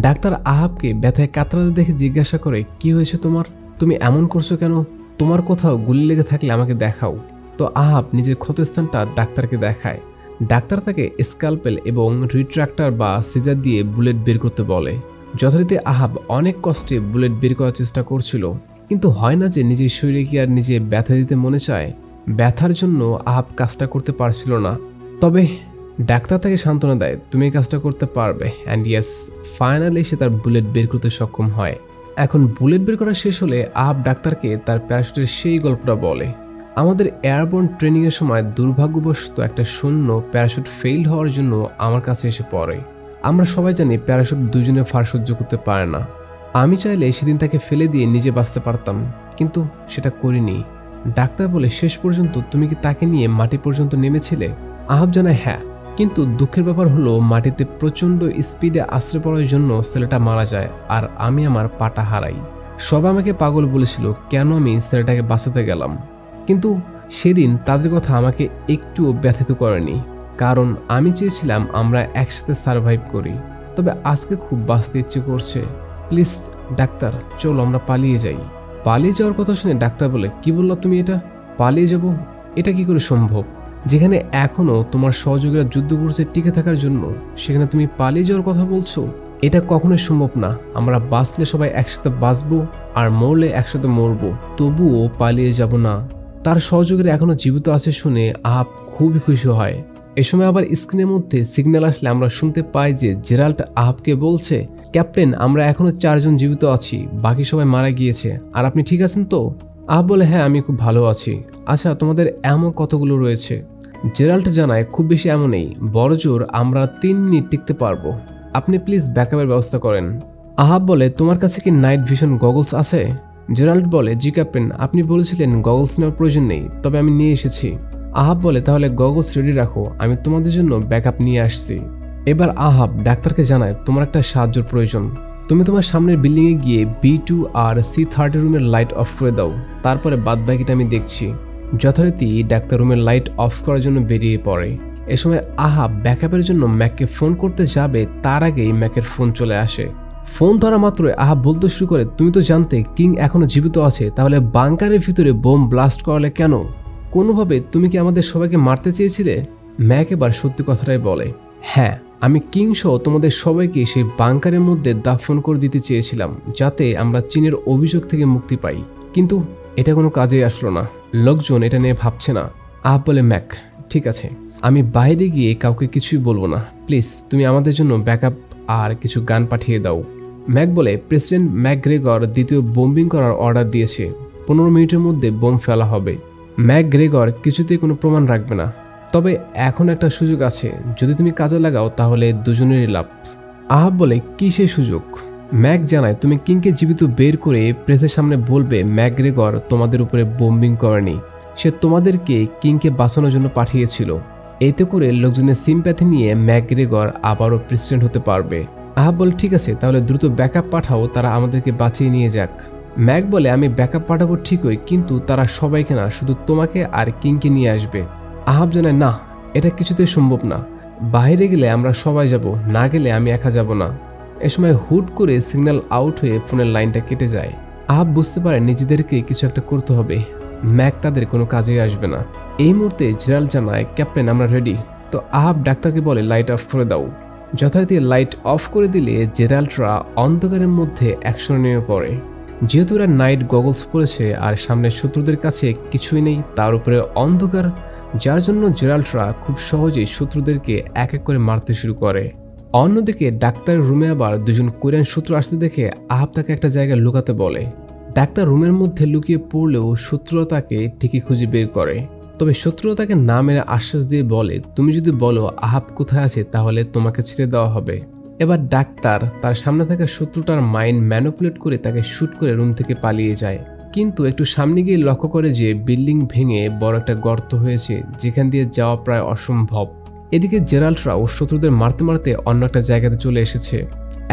ডাক্তার আহাবকে ব্যথায় কাতরাতে দেখে জিজ্ঞাসা করে, কি হয়েছে তোমার? তুমি এমন করছো কেন? তোমার কোথাও গুলি লেগে থাকলে আমাকে দেখাও। তো আহাব নিজের ক্ষতস্থানটা ডাক্তারকে দেখায়। ডাক্তার তাকে স্ক্যালপেল এবং রিট্রাক্টর বা সিজার দিয়ে বুলেট বের করতে বলে। যথারীতি আহাব অনেক কষ্টে বুলেট বের করার চেষ্টা করছিল, কিন্তু হয় না যে নিজের শরীরে কি আর নিজে ব্যথা দিতে মনে চায়। ব্যথার জন্য আহাব কাজটা করতে পারছিল না। তবে ডাক্তার তাকে সান্ত্বনা দেয়, তুমি এই কাজটা করতে পারবে। অ্যান্ড ইয়েস, ফাইনালি সে তার বুলেট বের করতে সক্ষম হয়। এখন বুলেট বের করা শেষ হলে আহাব ডাক্তারকে তার প্যারাশুটের সেই গল্পটা বলে। আমাদের এয়ারবোর্ন ট্রেনিংয়ের সময় দুর্ভাগ্যবশত একটা শূন্য প্যারাশুট ফেইল হওয়ার জন্য আমার কাছে এসে পড়ে। আমরা সবাই জানি প্যারাশুট দুজনে ফার সহ্য করতে পারে না। আমি চাইলে সেদিন তাকে ফেলে দিয়ে নিজে বাঁচতে পারতাম, কিন্তু সেটা করিনি। ডাক্তার বলে, শেষ পর্যন্ত তুমি কি তাকে নিয়ে মাটি পর্যন্ত নেমেছিলে? আহাব জানায়, হ্যাঁ, কিন্তু দুঃখের ব্যাপার হলো মাটিতে প্রচণ্ড স্পিডে আছড়ে পড়ার জন্য ছেলেটা মারা যায় আর আমি আমার পাটা হারাই। সবাই আমাকে পাগল বলেছিল কেন আমি ছেলেটাকে বাঁচাতে গেলাম, কিন্তু সেদিন তাদের কথা আমাকে একটুও ব্যথিত করেনি, কারণ আমি চেয়েছিলাম আমরা একসাথে সার্ভাইভ করি। তবে আজকে খুব বাঁচতে ইচ্ছে করছে। প্লিজ ডাক্তার, চলো আমরা পালিয়ে যাই। পালিয়ে যাওয়ার কথা শুনে ডাক্তার বলে, কি বললো তুমি? এটা পালিয়ে যাব? এটা কি করে সম্ভব? যেখানে এখনো তোমার সহযোগীরা যুদ্ধ করছে টিকে থাকার জন্য, সেখানে তুমি পালিয়ে যাওয়ার কথা বলছো? এটা কখনোই সম্ভব না। আমরা বাঁচলে সবাই একসাথে বাঁচবো, আর মরলে একসাথে মরবো, তবুও পালিয়ে যাব না। তার সহযোগীরা এখনো জীবিত আছে শুনে আহাব খুবই খুশি হয়। এ সময় আবার স্ক্রিনের মধ্যে সিগন্যাল আসলে আমরা শুনতে পাই যে জেরাল্ড আহাবকে বলছে, ক্যাপ্টেন, আমরা এখনো 4 জন জীবিত আছি, বাকি সবাই মারা গিয়েছে, আর আপনি ঠিক আছেন তো? আহাব বলে, হ্যাঁ, আমি খুব ভালো আছি। আচ্ছা, তোমাদের এমন কতগুলো রয়েছে? জেরাল্ড জানায়, খুব বেশি এমন নেই, বড় জোর আমরা 3 মিনিট টিকতে পারবো। আপনি প্লিজ ব্যাকআপের ব্যবস্থা করেন। আহাব বলে, তোমার কাছে কি নাইট ভিশন গগলস আছে? জেরাল্ড বলে, জি ক্যাপ্টেন, আপনি বলেছিলেন গগলস নেওয়ার প্রয়োজন নেই, তবে আমি নিয়ে এসেছি। আহাব বলে, তাহলে গগলস রেডি রাখো, আমি তোমাদের জন্য ব্যাকআপ নিয়ে আসছি। এবার আহাব ডাক্তারকে জানায়, তোমার একটা সাহায্যের প্রয়োজন। তুমি তোমার সামনের বিল্ডিংয়ে গিয়ে B2 আর C30 রুমের লাইট অফ করে দাও, তারপরে বাদবাকিটা আমি দেখছি। যথারীতি ডাক্তার রুমের লাইট অফ করার জন্য বেরিয়ে পড়ে। এ সময় আহাব ব্যাকআপের জন্য ম্যাককে ফোন করতে যাবে, তার আগেই ম্যাকের ফোন চলে আসে। ফোন ধরা মাত্রই আহাব বলতে শুরু করে, তুমি তো জানতে কিং এখনো জীবিত আছে, তাহলে বাংকারের ভিতরে বোম ব্লাস্ট করালে কেন? কোনোভাবে তুমি কি আমাদের সবাইকে মারতে চেয়েছিলে? ম্যাক এবার সত্যি কথাটাই বলে, হ্যাঁ, আমি কিং সহ তোমাদের সবাইকে সেই বাংকারের মধ্যে দাফন করে দিতে চেয়েছিলাম, যাতে আমরা চীনের অভিযোগ থেকে মুক্তি পাই, কিন্তু এটা কোনো কাজে আসলো না। লোকজন এটা নিয়ে ভাবছে না। আহাব বলে, ম্যাক, ঠিক আছে, আমি বাইরে গিয়ে কাউকে কিছুই বলবো না, প্লিজ তুমি আমাদের জন্য ব্যাকআপ আর কিছু গান পাঠিয়ে দাও। ম্যাক বলে, প্রেসিডেন্ট ম্যাকগ্রেগর দ্বিতীয় বোম্বিং করার অর্ডার দিয়েছে, 15 মিনিটের মধ্যে বোম ফেলা হবে। ম্যাকগ্রেগর কিছুতেই কোনো প্রমাণ রাখবে না, তবে এখন একটা সুযোগ আছে, যদি তুমি কাজে লাগাও তাহলে দুজনেরই লাভ। আহাব বলে, কি সেই সুযোগ? ম্যাক জানায়, তুমি কিংকে জীবিত বের করে প্রেসের সামনে বলবে ম্যাকগ্রেগর তোমাদের উপরে বোম্বিং করেনি, সে তোমাদেরকে কিংকে বাঁচানোর জন্য পাঠিয়েছিল। এতে করে লোকজনের সিম্প্যাথি নিয়ে ম্যাকগ্রেগর আবারও প্রেসিডেন্ট হতে পারবে। আহাব বলে, ঠিক আছে, তাহলে দ্রুত ব্যাকআপ পাঠাও, তারা আমাদেরকে বাঁচিয়ে নিয়ে যাক। ম্যাক বলে, আমি ব্যাকআপ পাঠাবো ঠিকই, কিন্তু তারা সবাইকে না, শুধু তোমাকে আর কিংকে নিয়ে আসবে। আহাব জানায়, না, এটা কিছুতেই সম্ভব না, বাইরে গেলে আমরা সবাই যাব, না গেলে আমি একা যাব না। এ সময় হুট করে সিগন্যাল আউট হয়ে ফোনের লাইনটা কেটে যায়। আহাব বুঝতে পারে নিজেদেরকে কিছু একটা করতে হবে, ম্যাক তাদের কোনো কাজে আসবে না। এই মুহূর্তে জেরাল্ড জানায়, ক্যাপ্টেন, আমরা রেডি। তো আহাব ডাক্তারকে বলে, লাইট অফ করে দাও। যথারীতি লাইট অফ করে দিলে জেরাল্ডরা অন্ধকারের মধ্যে অ্যাকশনে নেমে পড়ে। যেহেতু এরা নাইট গগলস পরেছে আর সামনে শত্রুদের কাছে কিছুই নেই, তার উপরে অন্ধকার, যার জন্য জেরাল্ডরা খুব সহজেই শত্রুদেরকে এক এক করে মারতে শুরু করে। অন্যদিকে ডাক্তারের রুমে আবার 2 জন কোরিয়ান শত্রু আসতে দেখে আহাব তাকে একটা জায়গায় লুকাতে বলে। ডাক্তার রুমের মধ্যে লুকিয়ে পড়লেও শত্রুরা তাকে ঠিকই খুঁজে বের করে। তবে শত্রুরা তাকে না মেরে আশ্বাস দিয়ে বলে, তুমি যদি বলো আহাব কোথায় আছে তাহলে তোমাকে ছেড়ে দেওয়া হবে। এবার ডাক্তার তার সামনে থাকা শত্রুটার মাইন্ড ম্যানিপুলেট করে তাকে শুট করে রুম থেকে পালিয়ে যায়, কিন্তু একটু সামনে গিয়ে লক্ষ্য করে যে বিল্ডিং ভেঙে বড় একটা গর্ত হয়েছে, যেখান দিয়ে যাওয়া প্রায় অসম্ভব। এদিকে জেরাল্ডরাও শত্রুদের মারতে মারতে অন্য একটা জায়গাতে চলে এসেছে।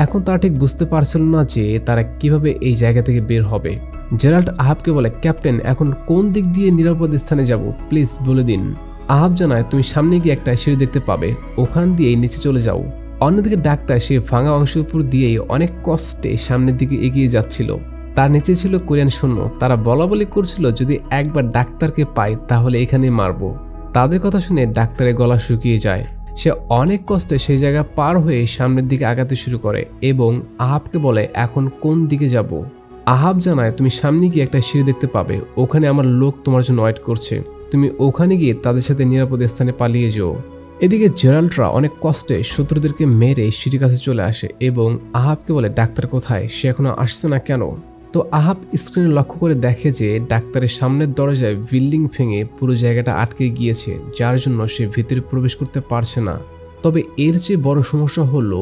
এখন তারা ঠিক বুঝতে পারছিল না যে তারা কিভাবে এই জায়গা থেকে বের হবে। জেরাল্ড আহাবকে বলে, ক্যাপ্টেন, এখন কোন দিক দিয়ে নিরাপদ স্থানে যাব, প্লিজ বলে দিন। আহাব জানায়, তুমি সামনে গিয়ে একটা সিঁড়ি দেখতে পাবে, ওখান দিয়েই নিচে চলে যাও। অন্যদিকে ডাক্তার সেই ভাঙা অংশের উপর দিয়েই অনেক কষ্টে সামনের দিকে এগিয়ে যাচ্ছিল। তার নিচে ছিল কোরিয়ান সৈন্য, তারা বলা বলি করছিল যদি একবার ডাক্তারকে পাই তাহলে এখানেই মারবো। তাদের কথা শুনে ডাক্তারের গলা শুকিয়ে যায়। সে অনেক কষ্টে সেই জায়গা পার হয়ে সামনের দিকে আগাতে শুরু করে এবং আহাবকে বলে, এখন কোন দিকে যাব? আহাব জানায়, তুমি সামনে গিয়ে একটা সিঁড়ি দেখতে পাবে, ওখানে আমার লোক তোমার জন্য ওয়েট করছে, তুমি ওখানে গিয়ে তাদের সাথে নিরাপদ স্থানে পালিয়ে যাও। এদিকে জেরাল্ডরা অনেক কষ্টে শত্রুদেরকে মেরে সিঁড়ির কাছে চলে আসে এবং আহাবকে বলে, ডাক্তার কোথায়, সে এখনো আসছে না কেন? তো আহাব স্ক্রিনে লক্ষ্য করে দেখে যে ডাক্তারের সামনের দরজায় বিল্ডিং ভেঙে পুরো জায়গাটা আটকে গিয়েছে, যার জন্য সে ভিতরে প্রবেশ করতে পারছে না। তবে এর চেয়ে বড় সমস্যা হলো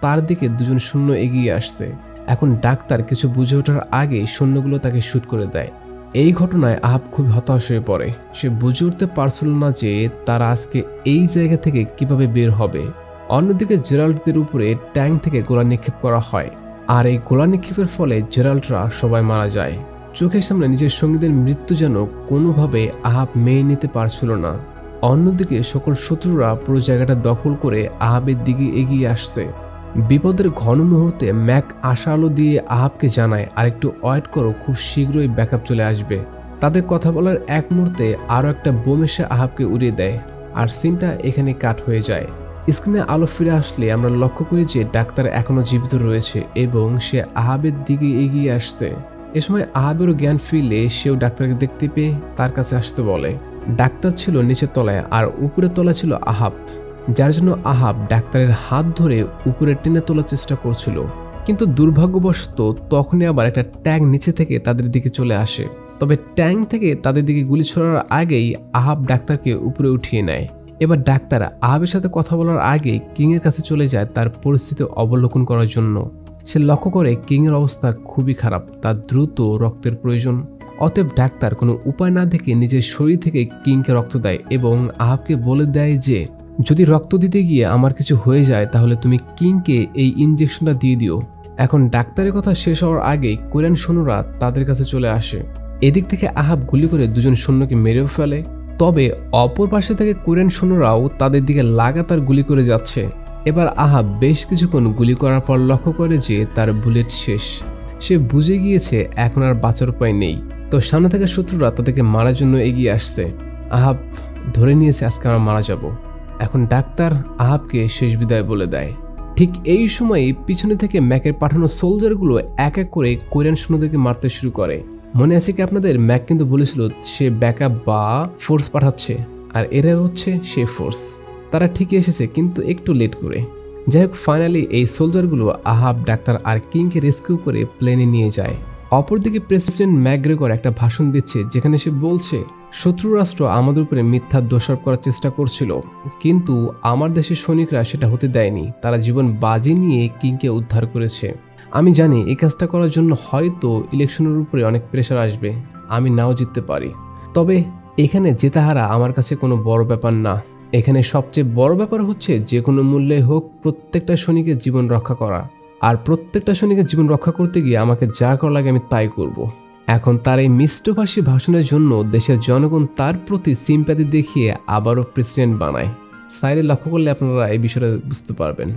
তার দিকে 2 জন সৈন্য এগিয়ে আসছে। এখন ডাক্তার কিছু বুঝে ওঠার আগেই সৈন্যগুলো তাকে শুট করে দেয়। এই ঘটনায় আহাব খুব হতাশ হয়ে পড়ে। সে বুঝে উঠতে পারছিল না যে তারা আজকে এই জায়গা থেকে কিভাবে বের হবে। অন্যদিকে জেরাল্ডদের উপরে ট্যাঙ্ক থেকে গোলা নিক্ষেপ করা হয়, আর এই গোলা নিক্ষেপের ফলে জেরাল্ডরা সবাই মারা যায়। চোখের সামনে নিজের সঙ্গীদের মৃত্যু যেন কোনোভাবে আহাব মেনে নিতে পারছিল না। অন্যদিকে সকল শত্রুরা পুরো জায়গাটা দখল করে আহাবের দিকে এগিয়ে আসছে। বিপদের ঘন মুহূর্তে ম্যাক আশা আলো দিয়ে আহাবকে জানায়, আর একটু ওয়েট করো, খুব শীঘ্রই ব্যাকআপ চলে আসবে। তাদের কথা বলার এক মুহূর্তে আরও একটা বোম এসে আহাবকে উড়িয়ে দেয়, আর সিনটা এখানে কাট হয়ে যায়। স্ক্রিনে আলো ফিরে আসলে আমরা লক্ষ্য করি যে ডাক্তার এখনো জীবিত রয়েছে এবং সে আহাবের দিকে এগিয়ে আসছে। এ সময় আহাবেরও জ্ঞান ফিরলে সেও ডাক্তারকে দেখতে পেয়ে তার কাছে আসতে বলে। ডাক্তার ছিল নিচের তলায় আর উপরের তলায় ছিল আহাব, যার জন্য আহাব ডাক্তারের হাত ধরে উপরে টেনে তোলার চেষ্টা করছিল। কিন্তু দুর্ভাগ্যবশত তখনই আবার একটা ট্যাঙ্ক নিচে থেকে তাদের দিকে চলে আসে। তবে ট্যাঙ্ক থেকে তাদের দিকে গুলি ছোড়ার আগেই আহাব ডাক্তারকে উপরে উঠিয়ে নেয়। এবার ডাক্তার আহাবের সাথে কথা বলার আগে কিং এর কাছে চলে যায় তার পরিস্থিতি অবলোকন করার জন্য। সে লক্ষ্য করে কিং এর অবস্থা খুবই খারাপ, তার দ্রুত রক্তের প্রয়োজন। অতএব ডাক্তার কোনো উপায় না দেখে নিজের শরীর থেকে কিংকে রক্ত দেয় এবং আহাবকে বলে দেয় যে যদি রক্ত দিতে গিয়ে আমার কিছু হয়ে যায় তাহলে তুমি কিংকে এই ইনজেকশনটা দিয়ে দিও। এখন ডাক্তারের কথা শেষ হওয়ার আগেই কোরিয়ান সৈন্যরা তাদের কাছে চলে আসে। এদিক থেকে আহাব গুলি করে দুজন সৈন্যকে মেরেও ফেলে। তবে অপর পাশে থেকে কোরিয়ান সৈন্যরাও তাদের দিকে লাগাতার গুলি করে যাচ্ছে। এবার আহাব বেশ কিছুক্ষণ গুলি করার পর লক্ষ্য করে যে তার বুলেট শেষ। সে বুঝে গিয়েছে এখন আর বাঁচার উপায় নেই। তো সামনে থেকে শত্রুরা তাদেরকে মারার জন্য এগিয়ে আসছে। আহাব ধরে নিয়েছে আজকে আমরা মারা যাব। এখন ডাক্তার আহাবকে শেষ বিদায় বলে দেয়। ঠিক এই সময়ই পিছনে থেকে ম্যাকের পাঠানো সোলজারগুলো এক এক করে কোরিয়ান সৈন্যদেরকে মারতে শুরু করে। মনে আছে কি আপনাদের, ম্যাক কিন্তু বলেছিল সে ব্যাকআপ বা ফোর্স পাঠাচ্ছে, আর এরা হচ্ছে সে ফোর্স। তারা ঠিকই এসেছে কিন্তু একটু লেট করে। যাই হোক, ফাইনালি এই সোলজারগুলো আহাব, ডাক্তার আর কিংকে রেস্কিউ করে প্লেনে নিয়ে যায়। অপরদিকে প্রেসিডেন্ট ম্যাকগ্রেগর একটা ভাষণ দিচ্ছে যেখানে সে বলছে শত্রু রাষ্ট্র আমাদের উপরে মিথ্যা দোষারোপ করার চেষ্টা করছিল, কিন্তু আমার দেশের সৈনিকরা সেটা হতে দেয়নি। তারা জীবন বাজি নিয়ে কিংকে উদ্ধার করেছে। আমি জানি এই কাজটা করার জন্য হয়তো ইলেকশনের উপরে অনেক প্রেশার আসবে, আমি নাও জিততে পারি। তবে এখানে জেতা হারা আমার কাছে কোনো বড় ব্যাপার না। এখানে সবচেয়ে বড় ব্যাপার হচ্ছে যে কোনো মূল্যে হোক প্রত্যেকটা সৈনিকের জীবন রক্ষা করা। আর প্রত্যেকটা সৈনিকের জীবন রক্ষা করতে গিয়ে আমাকে যা করা লাগে আমি তাই করব। এখন তার এই মিষ্টভাষী ভাষণের জন্য দেশের জনগণ তার প্রতি সিম্প্যাথি দেখিয়ে আবারও প্রেসিডেন্ট বানায়। সাইডে লক্ষ্য করলে আপনারা এই বিষয়টা বুঝতে পারবেন।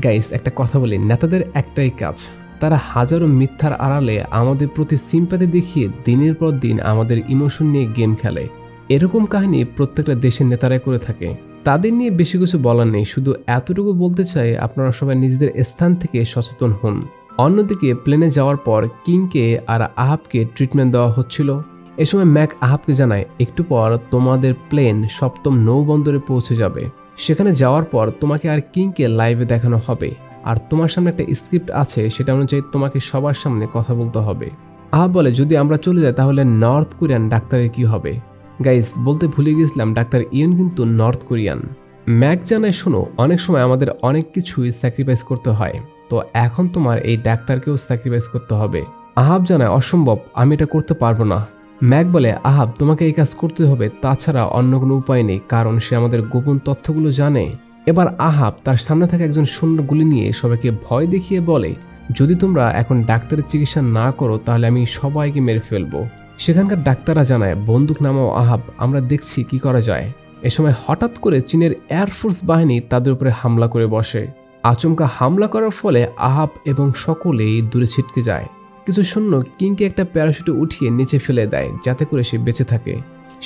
গাইস, একটা কথা বলি, নেতাদের একটাই কাজ, তারা হাজারো মিথ্যার আড়ালে আমাদের প্রতি সিম্প্যাথি দেখিয়ে দিনের পর দিন আমাদের ইমোশন নিয়ে গেম খেলে। এরকম কাহিনী প্রত্যেকটা দেশের নেতারাই করে থাকে। তাদের নিয়ে বেশি কিছু বলার নেই, শুধু এতটুকু বলতে চাই আপনারা সবাই নিজেদের স্থান থেকে সচেতন হন। অন্যদিকে প্লেনে যাওয়ার পর কিংকে আর আহাবকে ট্রিটমেন্ট দেওয়া হচ্ছিল। এ সময় ম্যাক আহাবকে জানায় একটু পর তোমাদের প্লেন সপ্তম নৌবন্দরে পৌঁছে যাবে। সেখানে যাওয়ার পর তোমাকে আর কিংকে লাইভে দেখানো হবে, আর তোমার সামনে একটা স্ক্রিপ্ট আছে, সেটা অনুযায়ী তোমাকে সবার সামনে কথা বলতে হবে। আহাব বলে যদি আমরা চলে যাই তাহলে নর্থ কোরিয়ান ডাক্তারের কি হবে। গাইস, বলতে ভুলে গেছিলাম ডাক্তার ইয়ন কিন্তু নর্থ কোরিয়ান। ম্যাক জানায় শোনো, অনেক সময় আমাদের অনেক কিছুই স্যাক্রিফাইস করতে হয়, তো এখন তোমার এই ডাক্তারকেও স্যাক্রিফাইস করতে হবে। আহাব জানায় অসম্ভব, আমি এটা করতে পারবো না। ম্যাক বলে আহাব তোমাকে এই কাজ করতে হবে, তাছাড়া অন্য কোনো উপায় নেই, কারণ সে আমাদের গোপন তথ্যগুলো জানে। এবার আহাব তার সামনে থাকা একজন সৈন্য গুলি নিয়ে সবাইকে ভয় দেখিয়ে বলে যদি তোমরা এখন ডাক্তারের চিকিৎসা না করো তাহলে আমি সবাইকে মেরে ফেলবো। সেখানকার ডাক্তাররা জানায় বন্দুক নামাও আহাব, আমরা দেখছি কি করা যায়। এ সময় হঠাৎ করে চীনের এয়ারফোর্স বাহিনী তাদের উপরে হামলা করে বসে। আচমকা হামলা করার ফলে আহাব এবং সকলেই দূরে ছিটকে যায়। কিছু সৈন্য কিংকে একটা প্যারাশুটে উঠিয়ে নিচে ফেলে দেয় যাতে করে সে বেঁচে থাকে।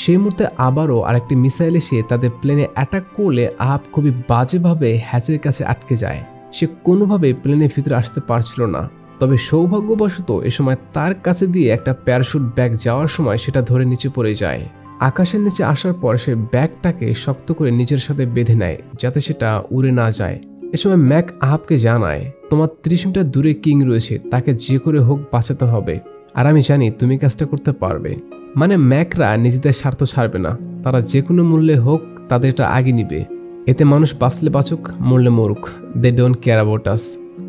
সেই মুহূর্তে আবারও আরেকটি মিসাইল এসে তাদের প্লেনে অ্যাটাক করলে আহাব খুবই বাজেভাবে হ্যাচের কাছে আটকে যায়। সে কোনোভাবে প্লেনের ভিতরে আসতে পারছিল না। তবে সৌভাগ্যবশত এ সময় তার কাছে দিয়ে একটা প্যারাশুট ব্যাগ যাওয়ার সময় সেটা ধরে নিচে পড়ে যায়। আকাশের নিচে আসার পর সে ব্যাগটাকে শক্ত করে নিজের সাথে বেঁধে নেয় যাতে সেটা উড়ে না যায়। এ সময় ম্যাক আহাবকে জানায় তোমার 30 মিটার দূরে কিং রয়েছে, তাকে যে করে হোক বাঁচাতে হবে, আর আমি জানি তুমি কাজটা করতে পারবে। মানে ম্যাকরা নিজেদের স্বার্থ ছাড়বে না, তারা যে কোনো মূল্যে হোক তাদেরটা আগে নিবে। এতে মানুষ বাঁচলে বাঁচুক, মরলে মরুক, they don't care about us.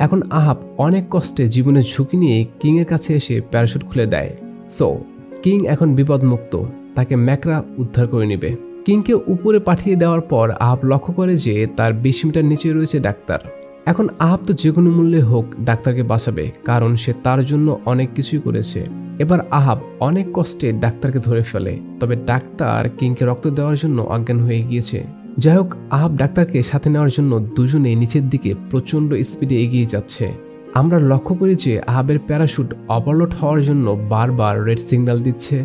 এখন আহাব অনেক কষ্টে জীবনের ঝুঁকি নিয়ে কিং এর কাছে এসে প্যারাশুট খুলে দেয়। সো কিং এখন বিপদমুক্ত, তাকে ম্যাকরা উদ্ধার করে নেবে। কিংকে উপরে পাঠিয়ে দেওয়ার পর আহাব লক্ষ্য করে যে তার 20 মিটার নিচে রয়েছে ডাক্তার। এখন আহাব তো যে কোনো মূল্যে হোক ডাক্তারকে বাঁচাবে, কারণ সে তার জন্য অনেক কিছুই করেছে। এবার আহাব অনেক কষ্টে ডাক্তারকে ধরে ফেলে, তবে ডাক্তার কিংকে রক্ত দেওয়ার জন্য অজ্ঞান হয়ে গিয়েছে। যাই হোক, আহাব ডাক্তারকে সাথে নেওয়ার জন্য দুজনে নিচের দিকে প্রচণ্ড স্পিডে এগিয়ে যাচ্ছে। আমরা লক্ষ্য করি যে আহাবের প্যারাশুট ওভারলোড হওয়ার জন্য বারবার রেড সিগন্যাল দিচ্ছে।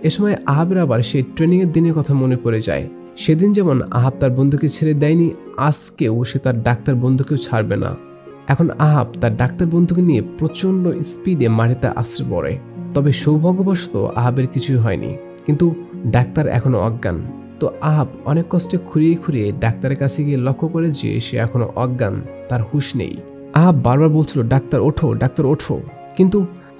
এ সময় আহাবের আবার সেই ট্রেনিংয়ের দিনের কথা মনে পড়ে যায়। সেদিন যেমন আহাব তার বন্ধুকে ছেড়ে দেয়নি, আজকেও সে তার ডাক্তার বন্ধুকেও ছাড়বে না। এখন আহাব তার ডাক্তার বন্ধুকে নিয়ে প্রচণ্ড স্পিডে মাটিতে আছড়ে পড়ে। তবে সৌভাগ্যবশত আহাবের কিছুই হয়নি, কিন্তু ডাক্তার এখনো অজ্ঞান। তো আহাব অনেক কষ্টে খুঁড়িয়ে খুঁড়িয়ে ডাক্তারের কাছে গিয়ে লক্ষ্য করে যে সে এখনো অজ্ঞান, তার হুঁশ নেই। আহাব বারবার বলছিল, ডাক্তার ওঠো, ডাক্তার ওঠো, কিন্তু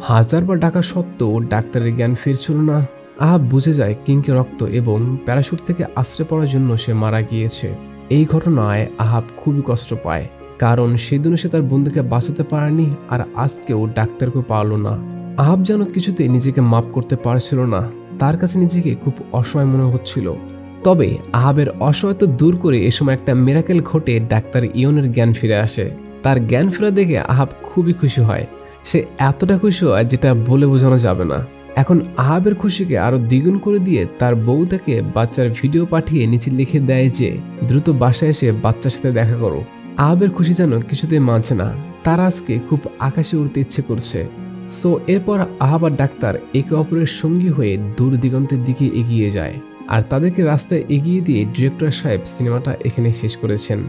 হাজারবার ডাকা সত্ত্বেও ডাক্তারের জ্ঞান ফিরছিল না। আহাব বুঝে যায় কিংকে রক্ত এবং প্যারাশুট থেকে আছড়ে পড়ার জন্য সে মারা গিয়েছে। এই ঘটনায় আহাব খুবই কষ্ট পায়, কারণ সেদিনও সে তার বন্ধুকে বাঁচাতে পারেনি, আর আজকেও ডাক্তারকে পারল না। আহাব যেন কিছুতেই নিজেকে মাপ করতে পারছিল না, তার কাছে নিজেকে খুব অসহায় মনে হচ্ছিল। তবে আহাবের অসহায়ত্ব দূর করে এ সময় একটা মিরাকেল ঘটে, ডাক্তার ইয়নের জ্ঞান ফিরে আসে। তার জ্ঞান ফেরা দেখে আহাব খুবই খুশি হয়। সে এতটা খুশি হয় যেটা বলে বোঝানো যাবে না। এখন আহাবের খুশিকে আরো দ্বিগুণ করে দিয়ে তার বউ তাকে বাচ্চার ভিডিও পাঠিয়ে নিচে লিখে দেয় যে দ্রুত বাসায় এসে বাচ্চার সাথে দেখা করো। আহাবের খুশি যেন কিছুতেই মানছে না, তার আজকে খুব আকাশে উড়তে ইচ্ছে করছে। সো এরপর আহাব আর ডাক্তার একে অপরের সঙ্গী হয়ে দূর দিগন্তের দিকে এগিয়ে যায়, আর তাদেরকে রাস্তায় এগিয়ে দিয়ে ডিরেক্টর সাহেব সিনেমাটা এখানে শেষ করেছেন।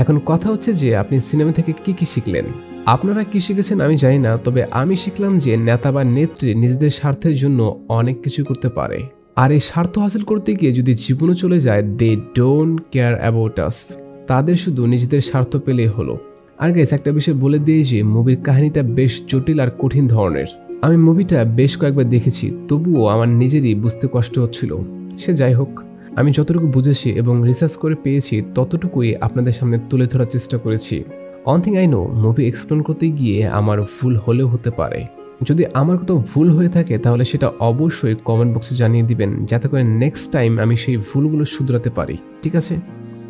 এখন কথা হচ্ছে যে আপনি সিনেমা থেকে কি কি শিখলেন? আপনারা কি শিখেছেন আমি জানি না, তবে আমি শিখলাম যে নেতা বা নেত্রী নিজেদের স্বার্থের জন্য অনেক কিছু করতে পারে, আর এই স্বার্থ হাসিল করতে গিয়ে যদি জীবনও চলে যায়, they don't care about us. তাদের শুধু নিজেদের স্বার্থ পেলেই হলো। আর গাইস, একটা বিষয় বলে দিই যে মুভির কাহিনীটা বেশ জটিল আর কঠিন ধরনের। আমি মুভিটা বেশ কয়েকবার দেখেছি, তবুও আমার নিজেরই বুঝতে কষ্ট হচ্ছিল। সে যাই হোক, আমি যতটুকু বুঝেছি এবং রিসার্চ করে পেয়েছি ততটুকুই আপনাদের সামনে তুলে ধরার চেষ্টা করেছি। One thing I know, movie explain করতে গিয়ে আমার ভুল হলেও হতে পারে। যদি আমার কোথাও ভুল হয়ে থাকে তাহলে সেটা অবশ্যই কমেন্ট বক্সে জানিয়ে দিবেন, যাতে করে নেক্সট টাইম আমি সেই ভুলগুলো শুধরাতে পারি, ঠিক আছে?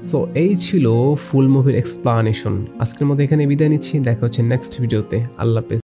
সো এই ছিল ফুল মুভির এক্সপ্লানেশন। আজকের মধ্যে এখানে বিদায় নিচ্ছি, দেখা হচ্ছে নেক্সট ভিডিওতে। আল্লাহ হাফেজ।